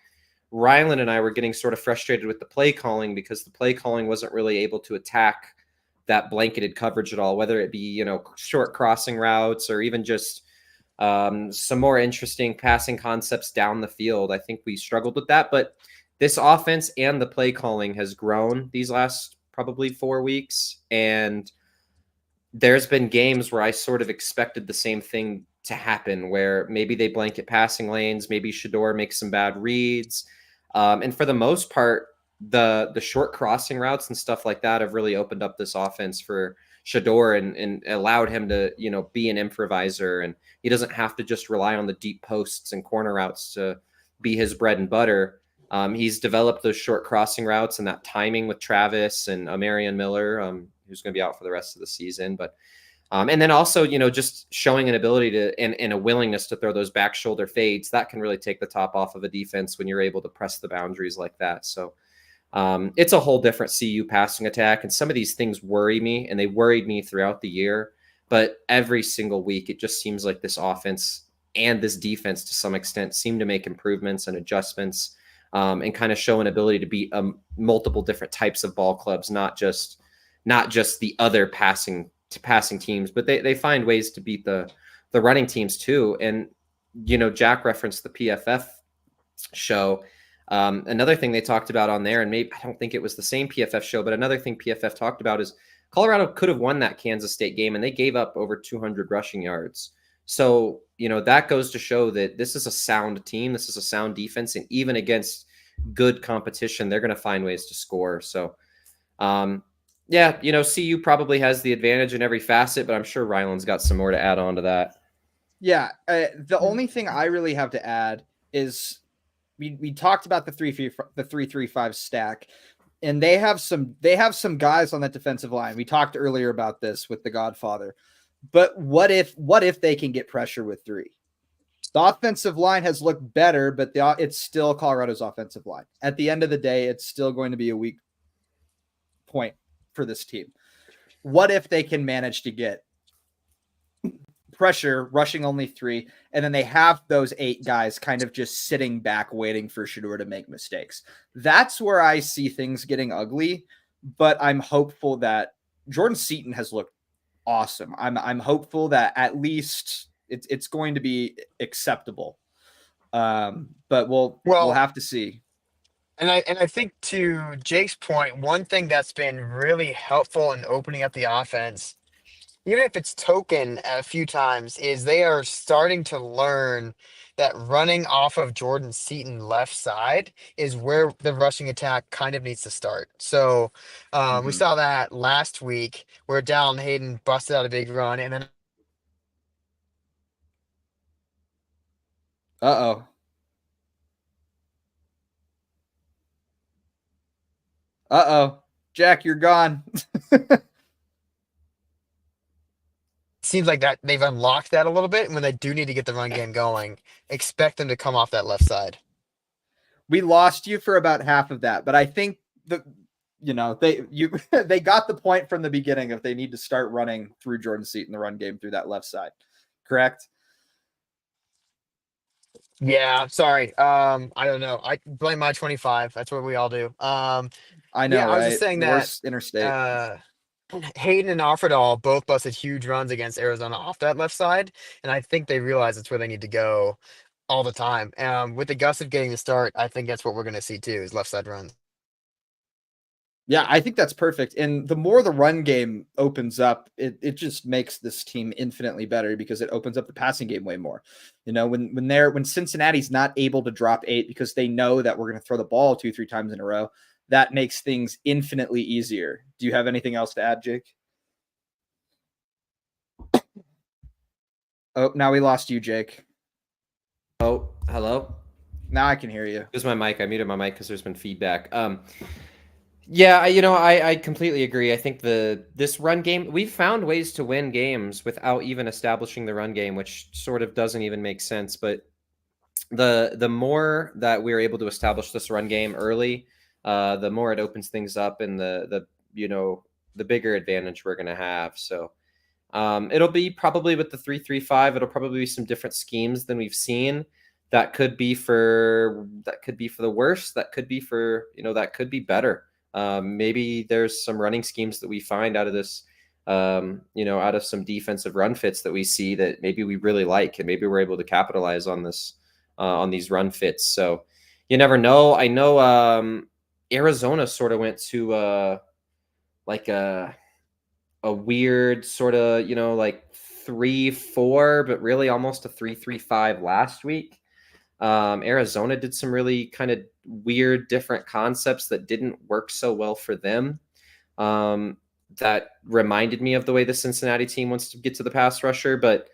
Ryland and I were getting sort of frustrated with the play calling because the play calling wasn't really able to attack that blanketed coverage at all, whether it be short crossing routes or even just some more interesting passing concepts down the field. I think we struggled with that, but this offense and the play calling has grown these last probably 4 weeks, and there's been games where I sort of expected the same thing to happen, where maybe they blanket passing lanes, maybe Shador makes some bad reads, and for the most part, the short crossing routes and stuff like that have really opened up this offense for Shador and allowed him to be an improviser, and he doesn't have to just rely on the deep posts and corner routes to be his bread and butter. He's developed those short crossing routes and that timing with Travis and Marion Miller, who's going to be out for the rest of the season. But and then also, just showing an ability to and a willingness to throw those back shoulder fades that can really take the top off of a defense when you're able to press the boundaries like that. So it's a whole different CU passing attack, and some of these things worry me, and they worried me throughout the year. But every single week, it just seems like this offense and this defense, to some extent, seem to make improvements and adjustments. And kind of show an ability to beat multiple different types of ball clubs, not just the other passing teams, but they find ways to beat the running teams too. And Jack referenced the PFF show. Another thing they talked about on there, and maybe I don't think it was the same PFF show, but another thing PFF talked about is Colorado could have won that Kansas State game, and they gave up over 200 rushing yards. So, that goes to show that this is a sound team. This is a sound defense. And even against good competition, they're going to find ways to score. So, CU probably has the advantage in every facet, but I'm sure Ryland's got some more to add on to that. Yeah. The only thing I really have to add is we talked about the 3-3-5 stack, and they have some guys on that defensive line. We talked earlier about this with the Godfather. But what if they can get pressure with 3? The offensive line has looked better, but it's still Colorado's offensive line. At the end of the day, it's still going to be a weak point for this team. What if they can manage to get pressure, rushing only 3, and then they have those 8 guys kind of just sitting back waiting for Shador to make mistakes? That's where I see things getting ugly, but I'm hopeful that Jordan Seaton has looked awesome. I'm hopeful that at least it's going to be acceptable. But we'll have to see. And I think to Jake's point, one thing that's been really helpful in opening up the offense, even if it's token a few times, is they are starting to learn that running off of Jordan Seaton left side is where the rushing attack kind of needs to start. So we Mhm. saw that last week where Dallin Hayden busted out a big run, and then Uh-oh. Uh-oh. Jack, you're gone. it seems like that they've unlocked that a little bit. And when they do need to get the run game going, expect them to come off that left side. We lost you for about half of that, but I think they got the point from the beginning of they need to start running through Jordan Seaton the run game through that left side. Correct? Yeah, sorry. I don't know. I blame my 25. That's what we all do. I know, Yeah, I was just right? saying that Worst interstate. uh Hayden and Offerdahl both busted huge runs against Arizona off that left side, and I think they realize it's where they need to go all the time. With the Gusset getting the start, I think that's what we're going to see too, is left side runs. Yeah, I think that's perfect. And the more the run game opens up, it just makes this team infinitely better because it opens up the passing game way more. When Cincinnati's not able to drop 8 because they know that we're going to throw the ball 2-3 times in a row, that makes things infinitely easier. Do you have anything else to add, Jake? Oh, now we lost you, Jake. Oh, hello. Now I can hear you. Here's my mic. I muted my mic because there's been feedback. Yeah, I completely agree. I think this run game, we've found ways to win games without even establishing the run game, which sort of doesn't even make sense. But the more that we're able to establish this run game early, the more it opens things up, and the bigger advantage we're going to have. So it'll be probably with the 3-3-5. It'll probably be some different schemes than we've seen. That could be for the worst. That could be that could be better. Maybe there's some running schemes that we find out of this, out of some defensive run fits that we see that maybe we really like, and maybe we're able to capitalize on this, on these run fits. So you never know. I know Arizona sort of went to like a weird sort of, like 3-4, but really almost a 3-3-5 last week. Arizona did some really kind of weird, different concepts that didn't work so well for them. That reminded me of the way the Cincinnati team wants to get to the pass rusher, but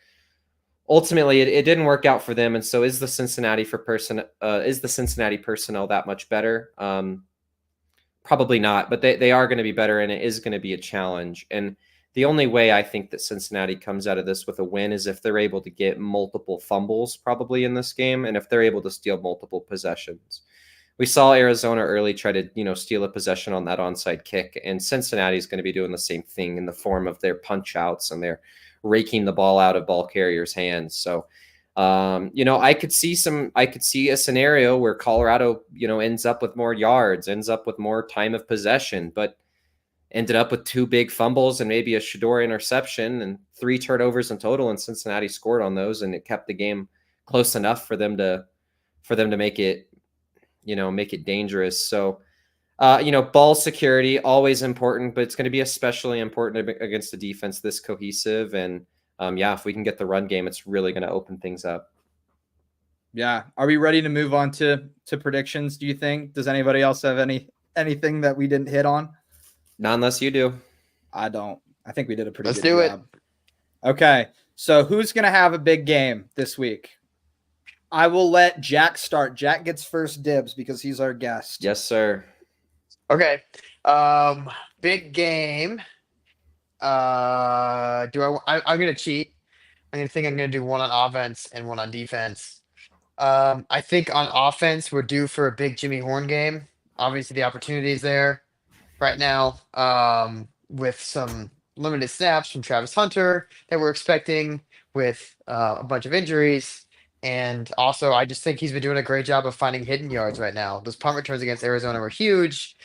ultimately it didn't work out for them. And so is the Cincinnati personnel that much better? Probably not, but they are going to be better, and it is going to be a challenge. And the only way I think that Cincinnati comes out of this with a win is if they're able to get multiple fumbles probably in this game, and if they're able to steal multiple possessions. We saw Arizona early try to, steal a possession on that onside kick, and Cincinnati is going to be doing the same thing in the form of their punch outs, and they're raking the ball out of ball carriers' hands. So, I could see a scenario where Colorado, ends up with more yards, ends up with more time of possession, but ended up with 2 big fumbles and maybe a Shador interception and 3 turnovers in total. And Cincinnati scored on those, and it kept the game close enough for them to make it, make it dangerous. So, ball security, always important, but it's going to be especially important against a defense this cohesive. And if we can get the run game, it's really going to open things up. Yeah. Are we ready to move on to predictions, do you think? Does anybody else have anything that we didn't hit on? Not unless you do. I don't. I think we did a pretty Let's good do job. Okay. So who's going to have a big game this week? I will let Jack start. Jack gets first dibs because he's our guest. Yes, sir. Okay. Big game. I'm gonna cheat. I'm gonna do one on offense and one on defense. I think on offense we're due for a big Jimmy Horn game. Obviously the opportunity is there right now, with some limited snaps from Travis Hunter that we're expecting, with a bunch of injuries. And also, I just think he's been doing a great job of finding hidden yards right now. Those punt returns against Arizona were huge.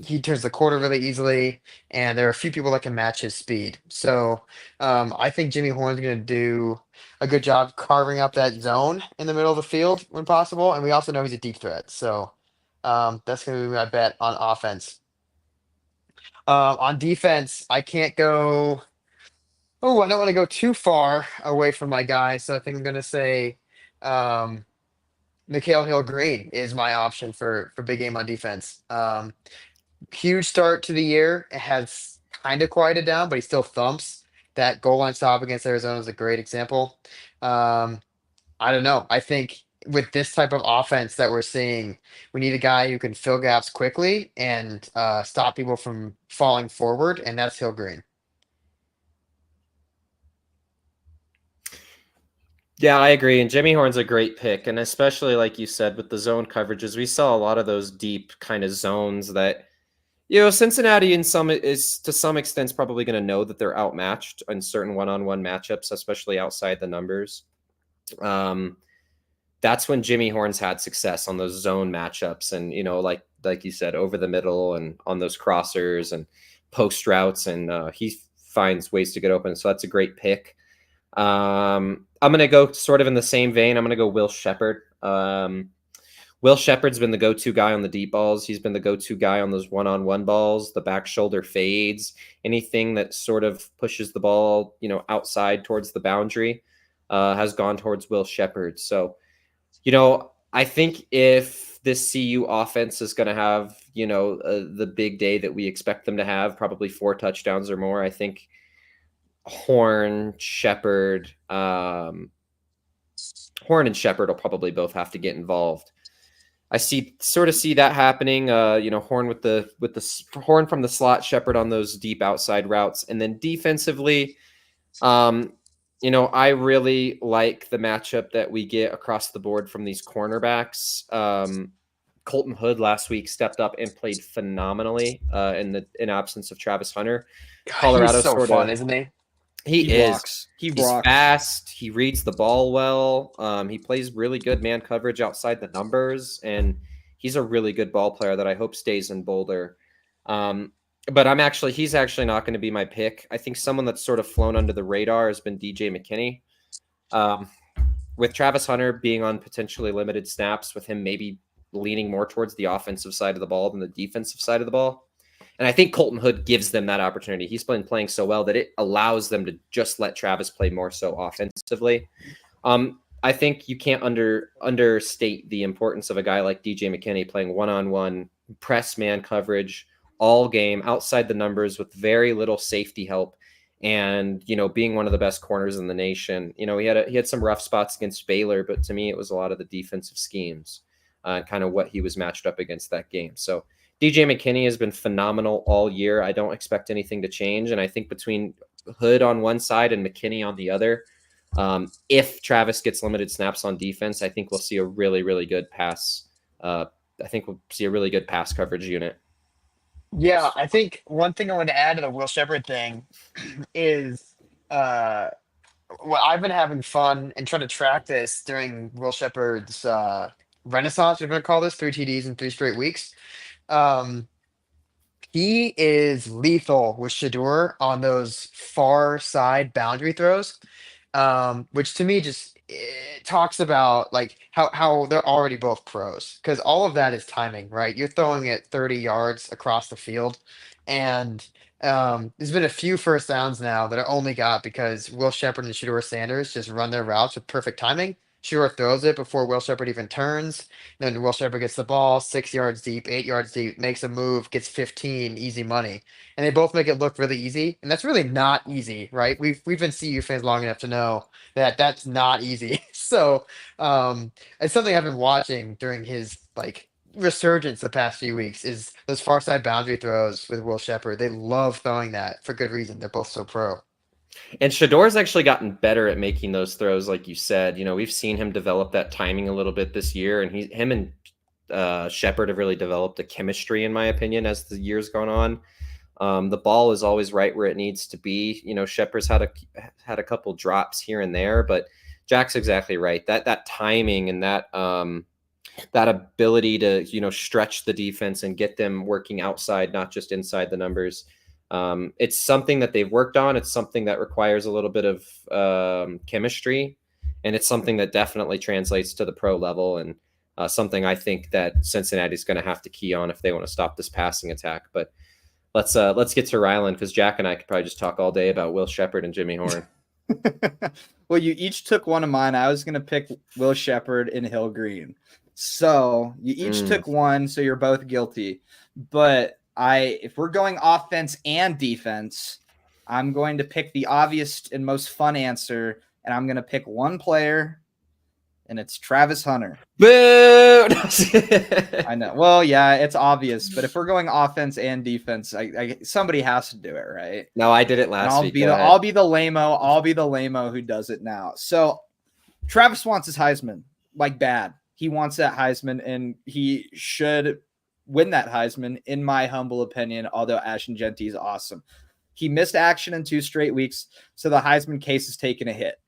He turns the quarter really easily, and there are a few people that can match his speed. So I think Jimmy Horn's going to do a good job carving up that zone in the middle of the field when possible. And we also know he's a deep threat. So That's going to be my bet on offense. On defense, I can't go. Oh, I don't want to go too far away from my guy, so I think I'm going to say um, Mikhail Hill Green is my option for big game on defense. Huge start to the year. It has kind of quieted down, but he still thumps. That goal line stop against Arizona is a great example. Um, I don't know. I think with this type of offense that we're seeing, we need a guy who can fill gaps quickly and stop people from falling forward, and that's Hill Green. Yeah, I agree. And Jimmy Horn's a great pick. And especially like you said, with the zone coverages, we saw a lot of those deep kind of zones that, Cincinnati in some is to some extent probably going to know that they're outmatched in certain one-on-one matchups, especially outside the numbers. That's when Jimmy Horn's had success on those zone matchups, and like you said, over the middle and on those crossers and post routes, and he finds ways to get open. So that's a great pick. I'm going to go sort of in the same vein. I'm going to go Will Shepherd. Will Shepherd's been the go-to guy on the deep balls. He's been the go-to guy on those one-on-one balls, the back shoulder fades, anything that sort of pushes the ball, outside towards the boundary, has gone towards Will Shepherd. So, I think if this CU offense is going to have, the big day that we expect them to have, probably 4 touchdowns or more, I think Horn, Shepherd, Horn and Shepherd will probably both have to get involved. I see that happening. Horn with the Horn from the slot, Shepherd on those deep outside routes, and then defensively, I really like the matchup that we get across the board from these cornerbacks. Colton Hood last week stepped up and played phenomenally in absence of Travis Hunter. Colorado He's so fun, isn't he? He is. Rocks. He's Rocks. Fast. He reads the ball well. He plays really good man coverage outside the numbers, and he's a really good ball player that I hope stays in Boulder. But he's actually not going to be my pick. I think someone that's sort of flown under the radar has been DJ McKinney. With Travis Hunter being on potentially limited snaps, with him maybe leaning more towards the offensive side of the ball than the defensive side of the ball. And I think Colton Hood gives them that opportunity. He's been playing so well that it allows them to just let Travis play more so offensively. I think you can't understate the importance of a guy like DJ McKinney playing one-on-one press man coverage all game outside the numbers with very little safety help, and being one of the best corners in the nation. He had some rough spots against Baylor, but to me it was a lot of the defensive schemes, kind of what he was matched up against that game. So DJ McKinney has been phenomenal all year. I don't expect anything to change. And I think between Hood on one side and McKinney on the other, if Travis gets limited snaps on defense, I think we'll see a really, really good pass. I think we'll see a really good pass coverage unit. Yeah, I think one thing I want to add to the Will Shepherd thing is well, I've been having fun and trying to track this during Will Shepherd's renaissance, we're going to call this 3 TDs in 3 straight weeks. He is lethal with Shador on those far side boundary throws, which to me just talks about like how they're already both pros, because all of that is timing, right? You're throwing it 30 yards across the field, and there's been a few first downs now that are only got because Will Shepherd and Shador Sanders just run their routes with perfect timing. Shador throws it before Will Shepherd even turns. Then Will Shepherd gets the ball 6 yards deep, 8 yards deep, makes a move, gets 15, easy money. And they both make it look really easy. And that's really not easy, right? We've been CU fans long enough to know that that's not easy. So it's something I've been watching during his like resurgence the past few weeks is those far side boundary throws with Will Shepherd. They love throwing that for good reason. They're both so pro. And Shador's actually gotten better at making those throws, like you said. We've seen him develop that timing a little bit this year, and him and Shepherd have really developed a chemistry, in my opinion, as the years gone on. The ball is always right where it needs to be. Shepherd's had a couple drops here and there, but Jack's exactly right. That timing and that ability to stretch the defense and get them working outside, not just inside the numbers. It's something that they've worked on. It's something that requires a little bit of chemistry, and it's something that definitely translates to the pro level. And something I think that Cincinnati's going to have to key on if they want to stop this passing attack. But let's get to Ryland, because Jack and I could probably just talk all day about Will Sheppard and Jimmy Horn. Well, you each took one of mine. I was going to pick Will Sheppard and Hill Green. So you each took one, so you're both guilty. But if we're going offense and defense, I'm going to pick the obvious and most fun answer, and I'm going to pick one player, and it's Travis Hunter. Boo! I know. Well, yeah, it's obvious, but if we're going offense and defense, somebody has to do it, right? No, I did it last week. I'll be the lame-o. I'll be the lame-o who does it now. So Travis wants his Heisman, like bad. He wants that Heisman, and he should win that Heisman, in my humble opinion, although Ashton Genty is awesome. He missed action in 2 straight weeks, so the Heisman case is taking a hit.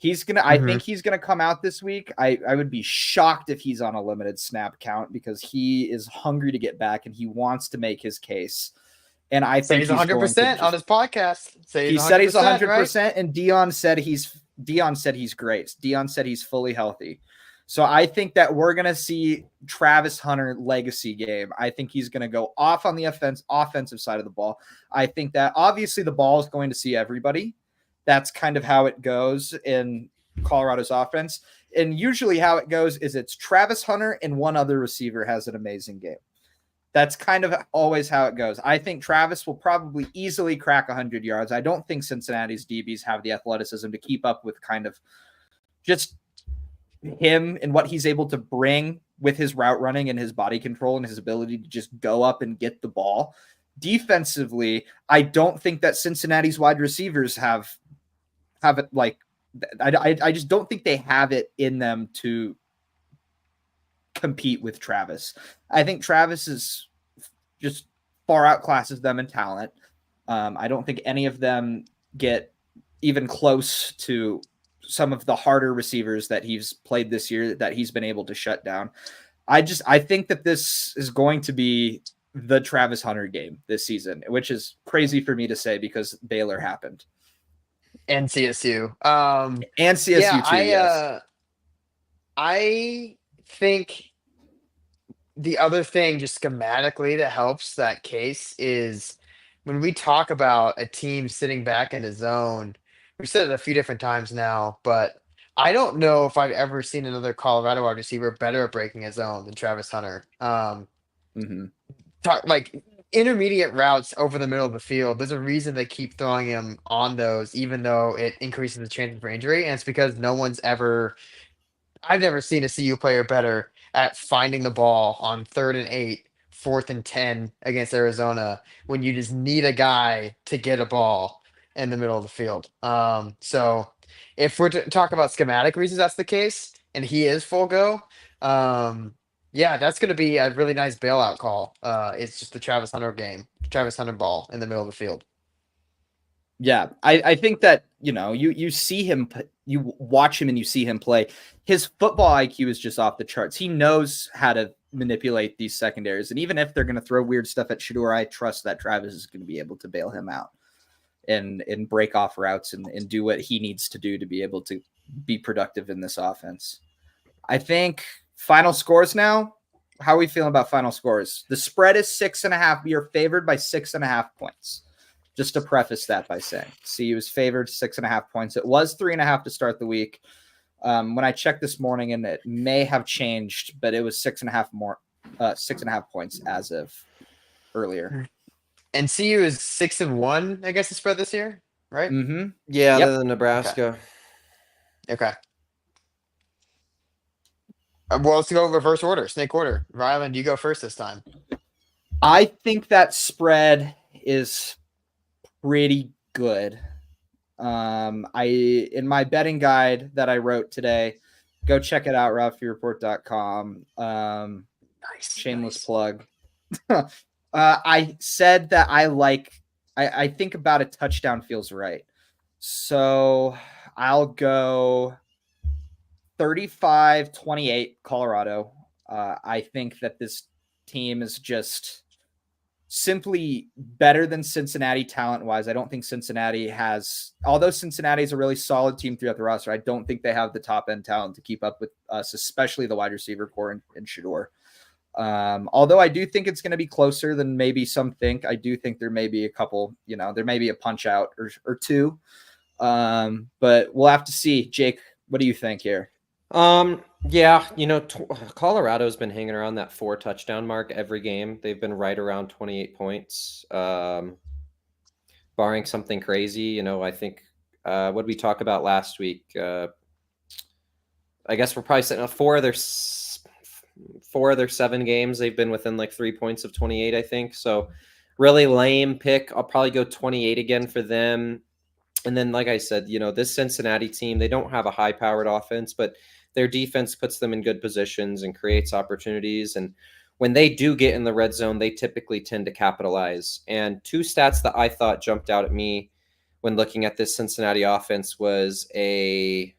I think he's gonna come out this week. I would be shocked if he's on a limited snap count, because he is hungry to get back and he wants to make his case. And I think he's 100% on his podcast. He said he's 100%, right? And Dion said he's great. Dion said he's fully healthy. So I think that we're gonna see Travis Hunter legacy game. I think he's gonna go off on the offensive side of the ball. I think that obviously the ball is going to see everybody. That's kind of how it goes in Colorado's offense. And usually how it goes is it's Travis Hunter and one other receiver has an amazing game. That's kind of always how it goes. I think Travis will probably easily crack 100 yards. I don't think Cincinnati's DBs have the athleticism to keep up with kind of just him and what he's able to bring with his route running and his body control and his ability to just go up and get the ball. Defensively, I don't think that Cincinnati's wide receivers have it like I just don't think they have it in them to compete with Travis. I think Travis is just far outclasses them in talent. I don't think any of them get even close to some of the harder receivers that he's played this year that he's been able to shut down. I think that this is going to be the Travis Hunter game this season, which is crazy for me to say because Baylor happened. And CSU. And CSU too, yes. I think the other thing just schematically that helps that case is when we talk about a team sitting back in the zone, we've said it a few different times now, but I don't know if I've ever seen another Colorado wide receiver better at breaking a zone than Travis Hunter. Like intermediate routes over the middle of the field, there's a reason they keep throwing him on those, even though it increases the chances for injury. And it's because I've never seen a CU player better at finding the ball on 3rd and 8, 4th and 10 against Arizona when you just need a guy to get a ball in the middle of the field. So if we're to talk about schematic reasons, that's the case, and he is full go. Yeah, that's going to be a really nice bailout call. It's just the Travis Hunter ball in the middle of the field. Yeah, I think that, you see him, you watch him and you see him play. His football IQ is just off the charts. He knows how to manipulate these secondaries. And even if they're going to throw weird stuff at Shedeur, I trust that Travis is going to be able to bail him out and break off routes and do what he needs to do to be able to be productive in this offense. I think final scores now. How are we feeling about final scores? The spread is 6.5. You're favored by 6.5 points. Just to preface that by saying, CU is favored 6.5 points. It was 3.5 to start the week. When I checked this morning, and it may have changed, but it was 6.5 points as of earlier. And CU is 6-1, I guess, the spread this year, right? Mm-hmm. Yeah, other than Nebraska. Okay. Well, let's go reverse order, snake order. Ryland, you go first this time. I think that spread is pretty good. In my betting guide that I wrote today, go check it out, RalphieReport.com. Shameless plug. I said that I think about a touchdown feels right. So I'll go 35-28 Colorado. I think that this team is just simply better than Cincinnati talent-wise. I don't think Cincinnati has, although Cincinnati is a really solid team throughout the roster, I don't think they have the top-end talent to keep up with us, especially the wide receiver core and Shedeur. Although I do think it's going to be closer than maybe some think. I do think there may be a couple, there may be a punch-out or two. But we'll have to see. Jake, what do you think here? Yeah, Colorado's been hanging around that 4 touchdown mark every game. They've been right around 28 points. Barring something crazy, I think what did we talk about last week? I guess we're probably sitting on 4 of their 7 games. They've been within like 3 points of 28, I think. So really lame pick. I'll probably go 28 again for them. And then, like I said, this Cincinnati team, they don't have a high-powered offense, but their defense puts them in good positions and creates opportunities. And when they do get in the red zone, they typically tend to capitalize. And 2 stats that I thought jumped out at me when looking at this Cincinnati offense was I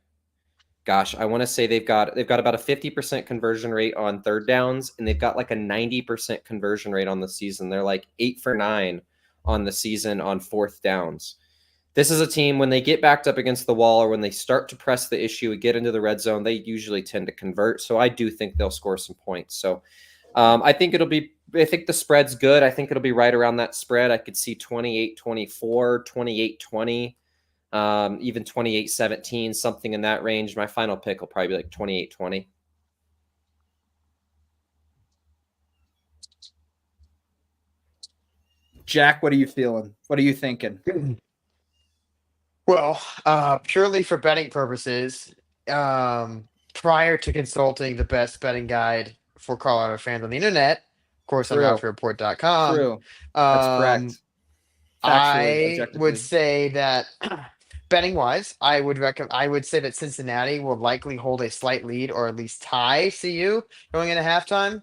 want to say they've got about a 50% conversion rate on third downs, and they've got like a 90% conversion rate on the season. They're like 8 for 9 on the season on fourth downs. This is a team, when they get backed up against the wall or when they start to press the issue and get into the red zone, they usually tend to convert. So I do think they'll score some points. So I think the spread's good. I think it'll be right around that spread. I could see 28-24, 28-20, even 28-17, something in that range. My final pick will probably be like 28-20. Jack, what are you feeling? What are you thinking? Well, purely for betting purposes, prior to consulting the best betting guide for Colorado fans on the internet, of course, on RalphieReport.com. True. That's correct. I would say that betting wise, I would say that Cincinnati will likely hold a slight lead or at least tie CU going into halftime.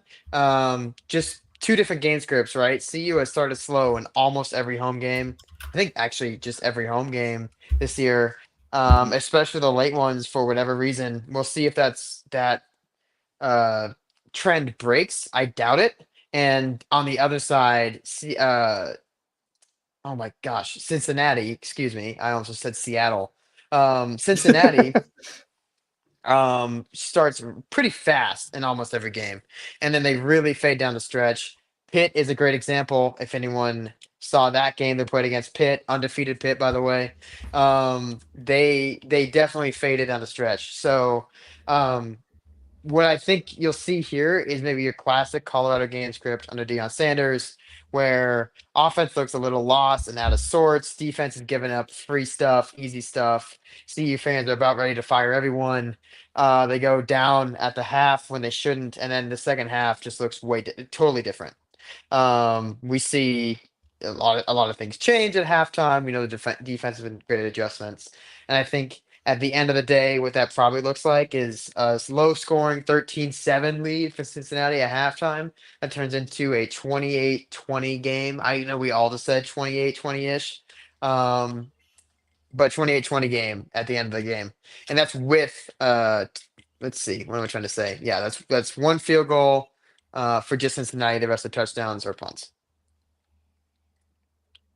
Just 2 different game scripts, right? CU has started slow in almost every home game. I think actually just every home game this year, especially the late ones for whatever reason. We'll see if that trend breaks. I doubt it. And on the other side, oh my gosh, Cincinnati, excuse me. I almost said Seattle. Cincinnati starts pretty fast in almost every game. And then they really fade down the stretch. Pitt is a great example. If anyone saw that game they played against Pitt, undefeated Pitt, by the way, they definitely faded down the stretch. So what I think you'll see here is maybe your classic Colorado game script under Deion Sanders, where offense looks a little lost and out of sorts. Defense is giving up free stuff, easy stuff. CU fans are about ready to fire everyone. They go down at the half when they shouldn't, and then the second half just looks totally different. We see a lot of things change at halftime. The defense has been great at adjustments, and I think at the end of the day, what that probably looks like is a low scoring 13-7 lead for Cincinnati at halftime. That turns into a 28-20 game. I know we all just said 28-20-ish. But 28-20 game at the end of the game. And that's with let's see, what am I trying to say? Yeah, that's 1 field goal for just Cincinnati. The rest of the touchdowns or punts.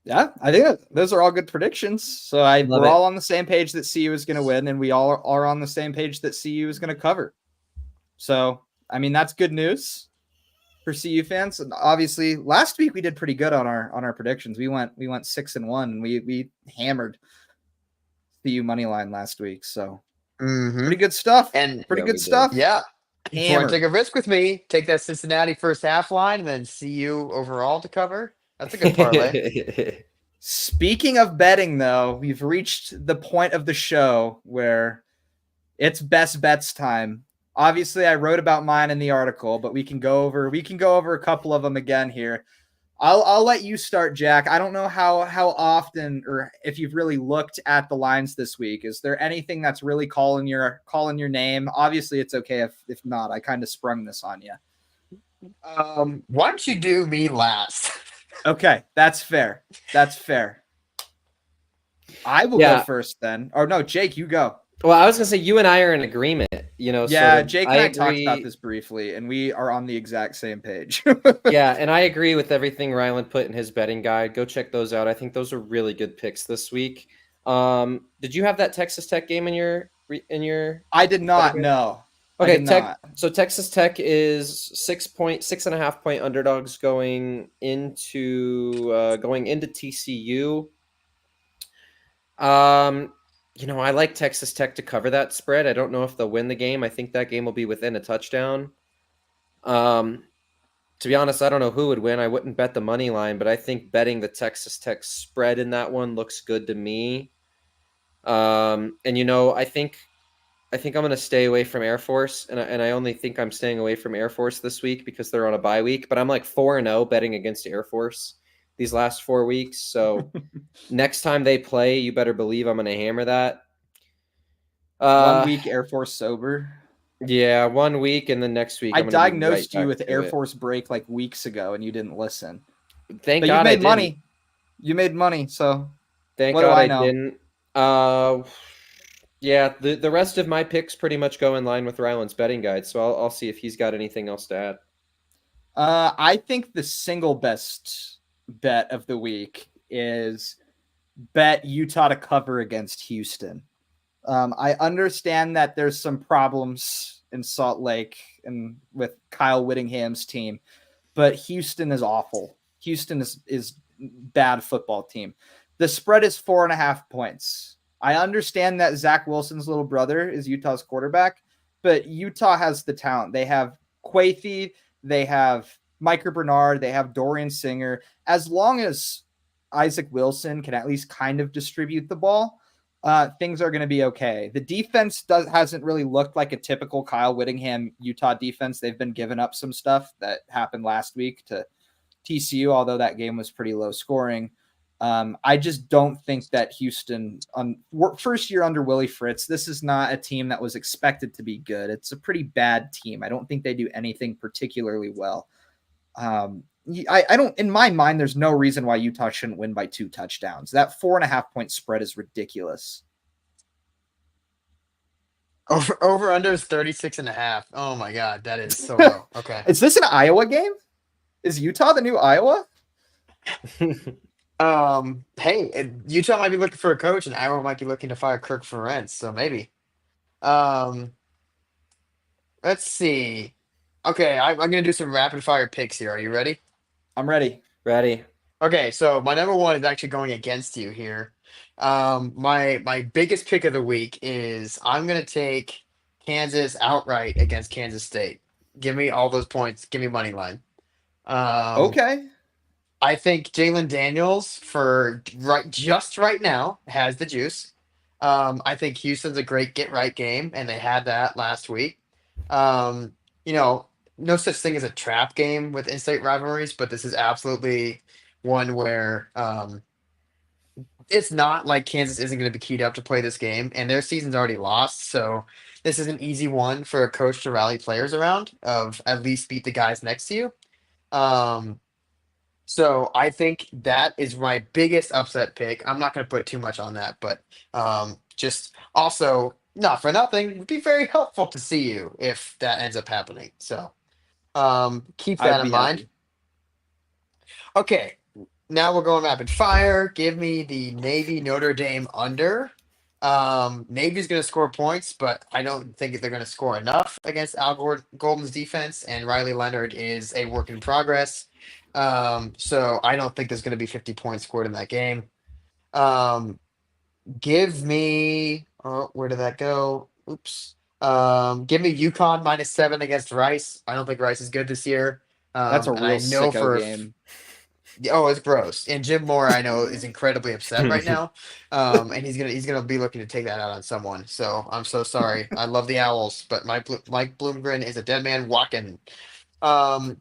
Yeah, I think those are all good predictions. So we're all on the same page that CU is going to win, and we all are on the same page that CU is going to cover. So, I mean, that's good news for CU fans. And obviously, last week we did pretty good on our predictions. We went 6-1, and we hammered CU money line last week. So, pretty good stuff. And pretty good stuff. Yeah. If you want to take a risk with me, take that Cincinnati first half line and then CU overall to cover. That's a good parlay. Speaking of betting, though, we've reached the point of the show where it's best bets time. Obviously, I wrote about mine in the article, but we can go over a couple of them again here. I'll let you start, Jack. I don't know how often or if you've really looked at the lines this week. Is there anything that's really calling your name? Obviously, it's okay if not. I kind of sprung this on you. Why don't you do me last? Okay, that's fair. I will go first then. Or no, Jake, you go. Well, I was gonna say you and I are in agreement. Sort Yeah, of. Jake I and I talked about agree. this briefly, and we are on the exact same page. Yeah, and I agree with everything Ryland put in his betting guide. Go check those out. I think those are really good picks this week. Did you have that Texas Tech game in your I did betting not guide? know. I Okay, did Tech. not. So Texas Tech is 6.6.5 point underdogs going into TCU. Um, I like Texas Tech to cover that spread. I don't know if they'll win the game. I think that game will be within a touchdown. Um, to be honest, I don't know who would win. I wouldn't bet the money line, but I think betting the Texas Tech spread in that one looks good to me. And I think I'm going to stay away from Air Force, and I only think I'm staying away from Air Force this week because they're on a bye week. But I'm like 4-0 betting against Air Force these last 4 weeks. So next time they play, you better believe I'm going to hammer that. 1 Uh, week Air Force sober. yeah, 1 week, and then next week I I'm going to be right diagnosed you back with to Air it. Force break like weeks ago, and you didn't listen. Thank But you've God I made didn't. money. You made money. So Thank what do God I I know? didn't. Uh, yeah, the rest of my picks pretty much go in line with Ryland's betting guide, so I'll see if he's got anything else to add. I think the single best bet of the week is bet Utah to cover against Houston. I understand that there's some problems in Salt Lake and with Kyle Whittingham's team, but Houston is awful. Houston is bad football team. The spread is 4.5 points. I understand that Zach Wilson's little brother is Utah's quarterback, but Utah has the talent. They have Quaithe, they have Micah Bernard, they have Dorian Singer. As long as Isaac Wilson can at least kind of distribute the ball, things are going to be okay. The defense hasn't really looked like a typical Kyle Whittingham Utah defense. They've been giving up some stuff that happened last week to TCU, although that game was pretty low scoring. I just don't think that Houston, on first year under Willie Fritz, this is not a team that was expected to be good. It's a pretty bad team. I don't think they do anything particularly well. I don't, in my mind, there's no reason why Utah shouldn't win by 2 touchdowns. That 4.5 point spread is ridiculous. Over under is 36.5. Oh my God, that is so low. Okay. Is this an Iowa game? Is Utah the new Iowa? Hey, Utah might be looking for a coach, and Iowa might be looking to fire Kirk Ferentz, so maybe. Um, let's see. Okay, I'm gonna do some rapid fire picks here. Are you ready? I'm ready. Ready? Okay, so my number one is actually going against you here. My biggest pick of the week is I'm gonna take Kansas outright against Kansas State. Give me all those points. Give me money line. Um, Okay. I think Jalen Daniels for just right now has the juice. I think Houston's a great get right game, and they had that last week. Um, you know, no such thing as a trap game with in-state rivalries, but this is absolutely one where it's not like Kansas isn't going to be keyed up to play this game, and their season's already lost. So this is an easy one for a coach to rally players around of at least beat the guys next to you. Um, so I think that is my biggest upset pick. I'm not going to put too much on that, but just also not for nothing, it would be very helpful to see you if that ends up happening. So keep I'd that in be mind. happy. Okay, now we're going rapid fire. Give me the Navy Notre Dame under. Navy's going to score points, but I don't think they're going to score enough against Golden's defense, and Riley Leonard is a work in progress. So I don't think there's going to be 50 points scored in that game. Um, give me, oh, where did that go? Oops. Give me UConn -7 against Rice. I don't think Rice is good this year. That's a And I real know sicko for game. oh, it's gross. And Jim Moore, I know, is incredibly upset right now. And he's gonna be looking to take that out on someone. So I'm so sorry. I love the Owls, but Mike Bloomgren is a dead man walking.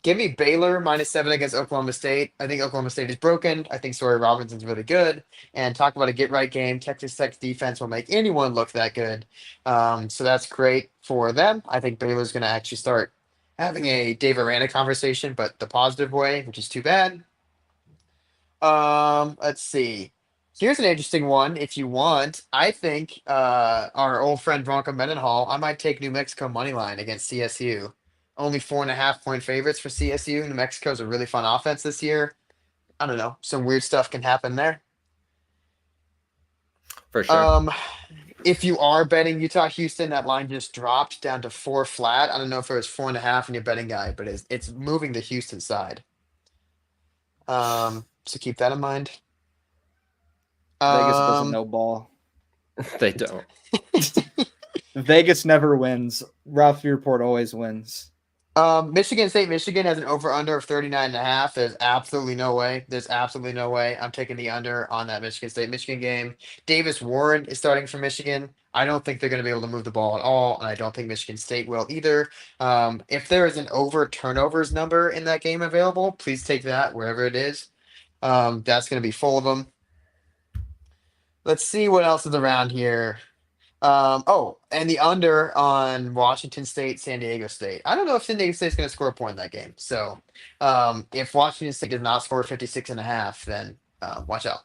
Give me Baylor -7 against Oklahoma State. I think Oklahoma State is broken. I think Sawyer Robinson's really good. And talk about a get right game. Texas Tech's defense will make anyone look that good. So that's great for them. I think Baylor's gonna actually start having a Dave Aranda conversation, but the positive way, which is too bad. Let's see. Here's an interesting one. If you want, I think our old friend Bronco Mendenhall, I might take New Mexico money line against CSU. Only 4.5 point favorites for CSU. New Mexico's a really fun offense this year. I don't know. Some weird stuff can happen there. For sure. Um, if you are betting Utah Houston, that line just dropped down to 4 flat. I don't know if it was 4.5 in your betting guide, but it's moving the Houston side. So keep that in mind. Vegas doesn't Um, know ball. They don't. Vegas never wins. Ralphie Report always wins. Michigan State, Michigan has an over under of 39.5. There's absolutely no way. There's absolutely no way. I'm taking the under on that Michigan State, Michigan game. Davis Warren is starting for Michigan. I don't think they're going to be able to move the ball at all, and I don't think Michigan State will either. If there is an over turnovers number in that game available, please take that wherever it is. That's going to be full of them. Let's see what else is around here. And the under on Washington State, San Diego State. I don't know if San Diego State's going to score a point in that game. So, if Washington State does not score 56.5, then watch out.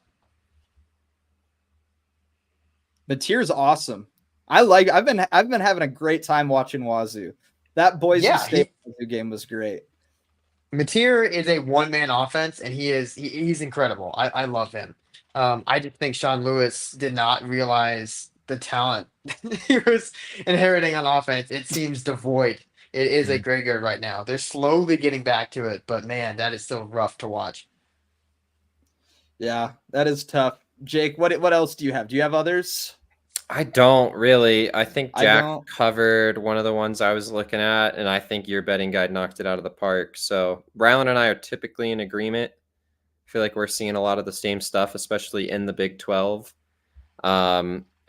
Mateer's awesome. I've been having a great time watching Wazoo. That Boise State Wazoo game was great. Mateer is a one-man offense, and he's incredible. I love him. I just think Sean Lewis did not realize the talent he was inheriting on offense. It seems devoid. It is a graveyard right now. They're slowly getting back to it, but man, that is still rough to watch. Yeah, that is tough. Jake, what else do you have? Do you have others? I don't really. I think Jack covered one of the ones I was looking at, and I think your betting guide knocked it out of the park. So Ryland and I are typically in agreement. I feel like we're seeing a lot of the same stuff, especially in the Big 12.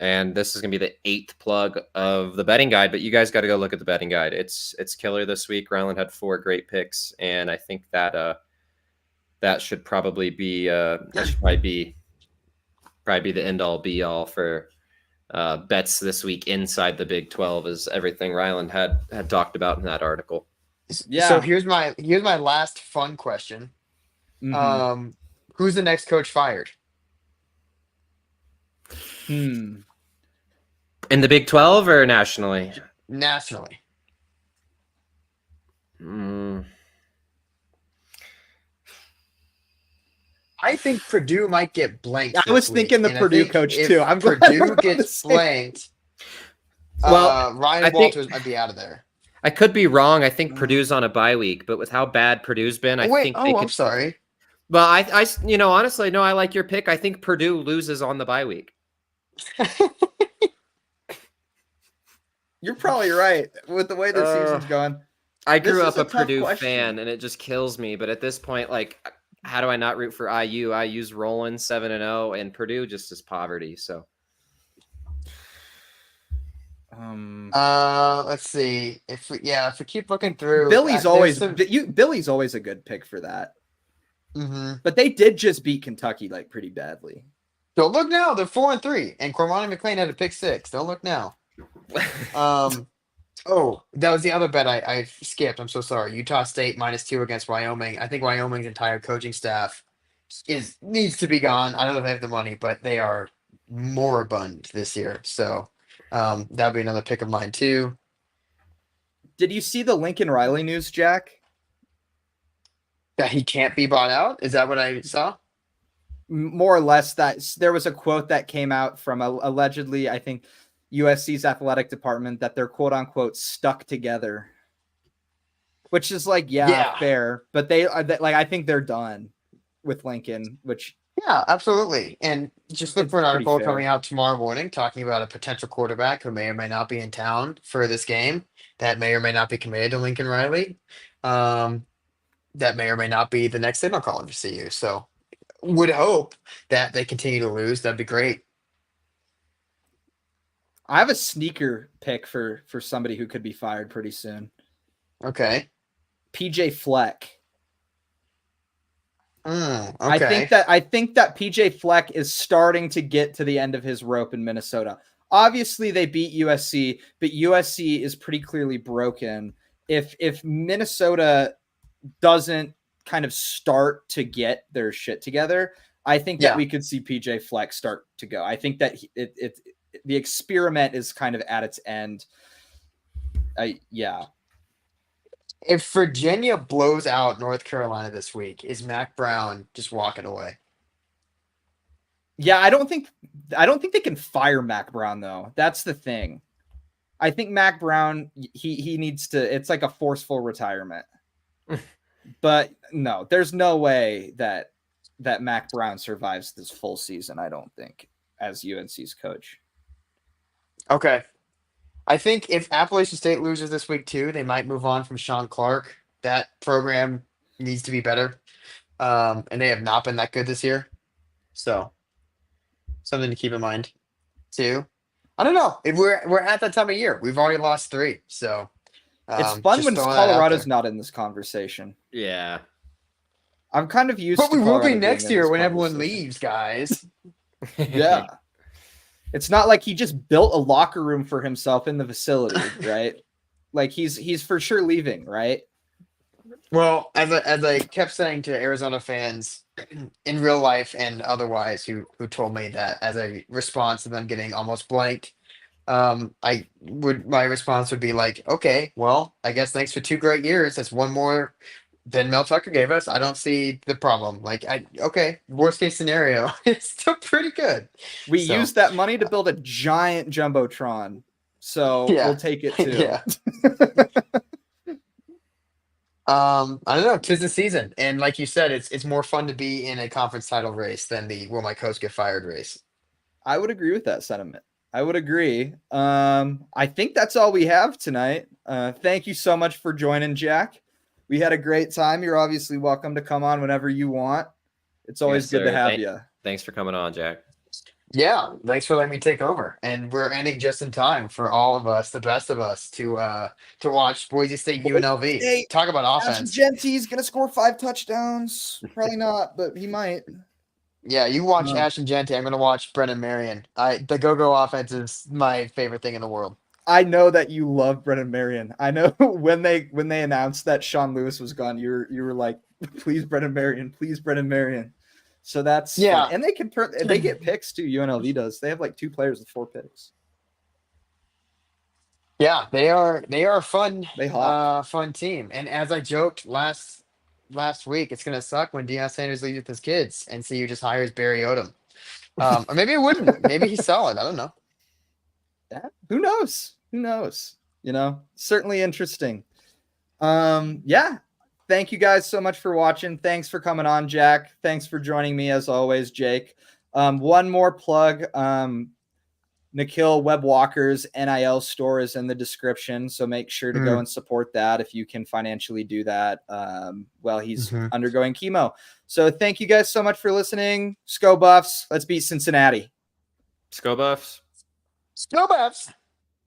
And this is going to be the 8th plug of the betting guide, but you guys got to go look at the betting guide. It's killer this week. Ryland had 4 great picks, and I think that that should probably be the end all be all for bets this week inside the Big 12, is everything Ryland had talked about in that article. Yeah. So here's my last fun question. Mm-hmm. Who's the next coach fired? In the Big 12 or nationally? Nationally. I think Purdue might get blanked. I was thinking the Purdue coach too. I'm glad Purdue gets blanked. Well, Ryan Walters might be out of there. I could be wrong. I think Purdue's on a bye week, but with how bad Purdue's been, I think they could. I'm sorry. Well, I honestly, no, I like your pick. I think Purdue loses on the bye week. You're probably right with the way the season's going. I grew up a Purdue fan, and it just kills me. But at this point, like, how do I not root for IU? IU's rolling 7-0, and Purdue just is poverty. So, let's see if we keep looking through. Billy's always a good pick for that. Mm-hmm. But they did just beat Kentucky like pretty badly. Don't look now. They're 4-3, and Cormani McLean had a pick 6. Don't look now. Oh, that was the other bet I skipped. I'm so sorry. Utah State -2 against Wyoming. I think Wyoming's entire coaching staff needs to be gone. I don't know if they have the money, but they are moribund this year. So that'd be another pick of mine too. Did you see the Lincoln Riley news, Jack? That he can't be bought out? Is that what I saw? More or less. That there was a quote that came out from allegedly, I think, USC's athletic department, that they're quote unquote stuck together, which is like, yeah. Fair. But they are like, I think they're done with Lincoln, which. Yeah, absolutely. And just look for an article coming out tomorrow morning talking about a potential quarterback who may or may not be in town for this game, that may or may not be committed to Lincoln Riley. That may or may not be the next signal caller for CU. So would hope that they continue to lose. That'd be great. I have a sneaker pick for somebody who could be fired pretty soon. Okay. PJ Fleck. Okay. I think that PJ Fleck is starting to get to the end of his rope in Minnesota. Obviously, they beat USC, but USC is pretty clearly broken. If Minnesota doesn't kind of start to get their shit together, I think that we could see PJ Fleck start to go. I think that the experiment is kind of at its end. Yeah. If Virginia blows out North Carolina this week, is Mac Brown just walking away? Yeah, I don't think they can fire Mac Brown though. That's the thing. I think Mac Brown, he needs to. It's like a forceful retirement. But no, there's no way that Mac Brown survives this full season. I don't think, as UNC's coach. Okay. I think if Appalachian State loses this week too, they might move on from Sean Clark. That program needs to be better, and they have not been that good this year. So, something to keep in mind too. I don't know. If we're at that time of year, we've already lost 3. So it's fun just when throwing that out Colorado's there. not in this conversation. Yeah. I'm kind of used But to we will Colorado be being next in year this when everyone conversation. leaves, guys. Yeah. It's not like he just built a locker room for himself in the facility, right? Like he's for sure leaving, right? Well, as I kept saying to Arizona fans in real life and otherwise who told me that as a response to them getting almost blanked, my response would be like, okay, well, I guess thanks for 2 great years. That's one more than Mel Tucker gave us. I don't see the problem. Like, okay, worst case scenario, it's still pretty good. We So, used that money to build a giant jumbotron, so Yeah. we'll take it too. Yeah. I don't know. 'Tis the season, and like you said, it's more fun to be in a conference title race than the will my coach get fired race. I would agree with that sentiment. I would agree. I think that's all we have tonight. Thank you so much for joining, Jack. We had a great time. You're obviously welcome to come on whenever you want. It's always good to have you. Thanks for coming on, Jack. Yeah, thanks for letting me take over. And we're ending just in time for all of us, the best of us, to watch Boise State UNLV. State. Talk about Ashton offense. Genty's gonna score 5 touchdowns. Probably not, but he might. Yeah, you watch Ashton Genty. I'm gonna watch Brennan Marion. The go-go offense is my favorite thing in the world. I know that you love Brennan Marion. I know when they announced that Sean Lewis was gone, you were like, please Brennan Marion, please Brennan Marion. So that's Yeah. fun. And they can they get picks too. UNLV does. They have like 2 players with 4 picks. Yeah, they are a fun They hop. fun team. And as I joked last week, it's gonna suck when Deion Sanders leaves with his kids and CU just hires Barry Odom. Or maybe it wouldn't. Maybe he's solid. I don't know. Yeah. Who knows? Who knows? Certainly interesting. Yeah. Thank you guys so much for watching. Thanks for coming on, Jack. Thanks for joining me as always, Jake. One more plug. Nikhil Webb Walker's NIL store is in the description, so make sure to go and support that if you can financially do that while he's undergoing chemo. So thank you guys so much for listening. Sco Buffs. Let's beat Cincinnati. Sco Buffs. Sco Buffs.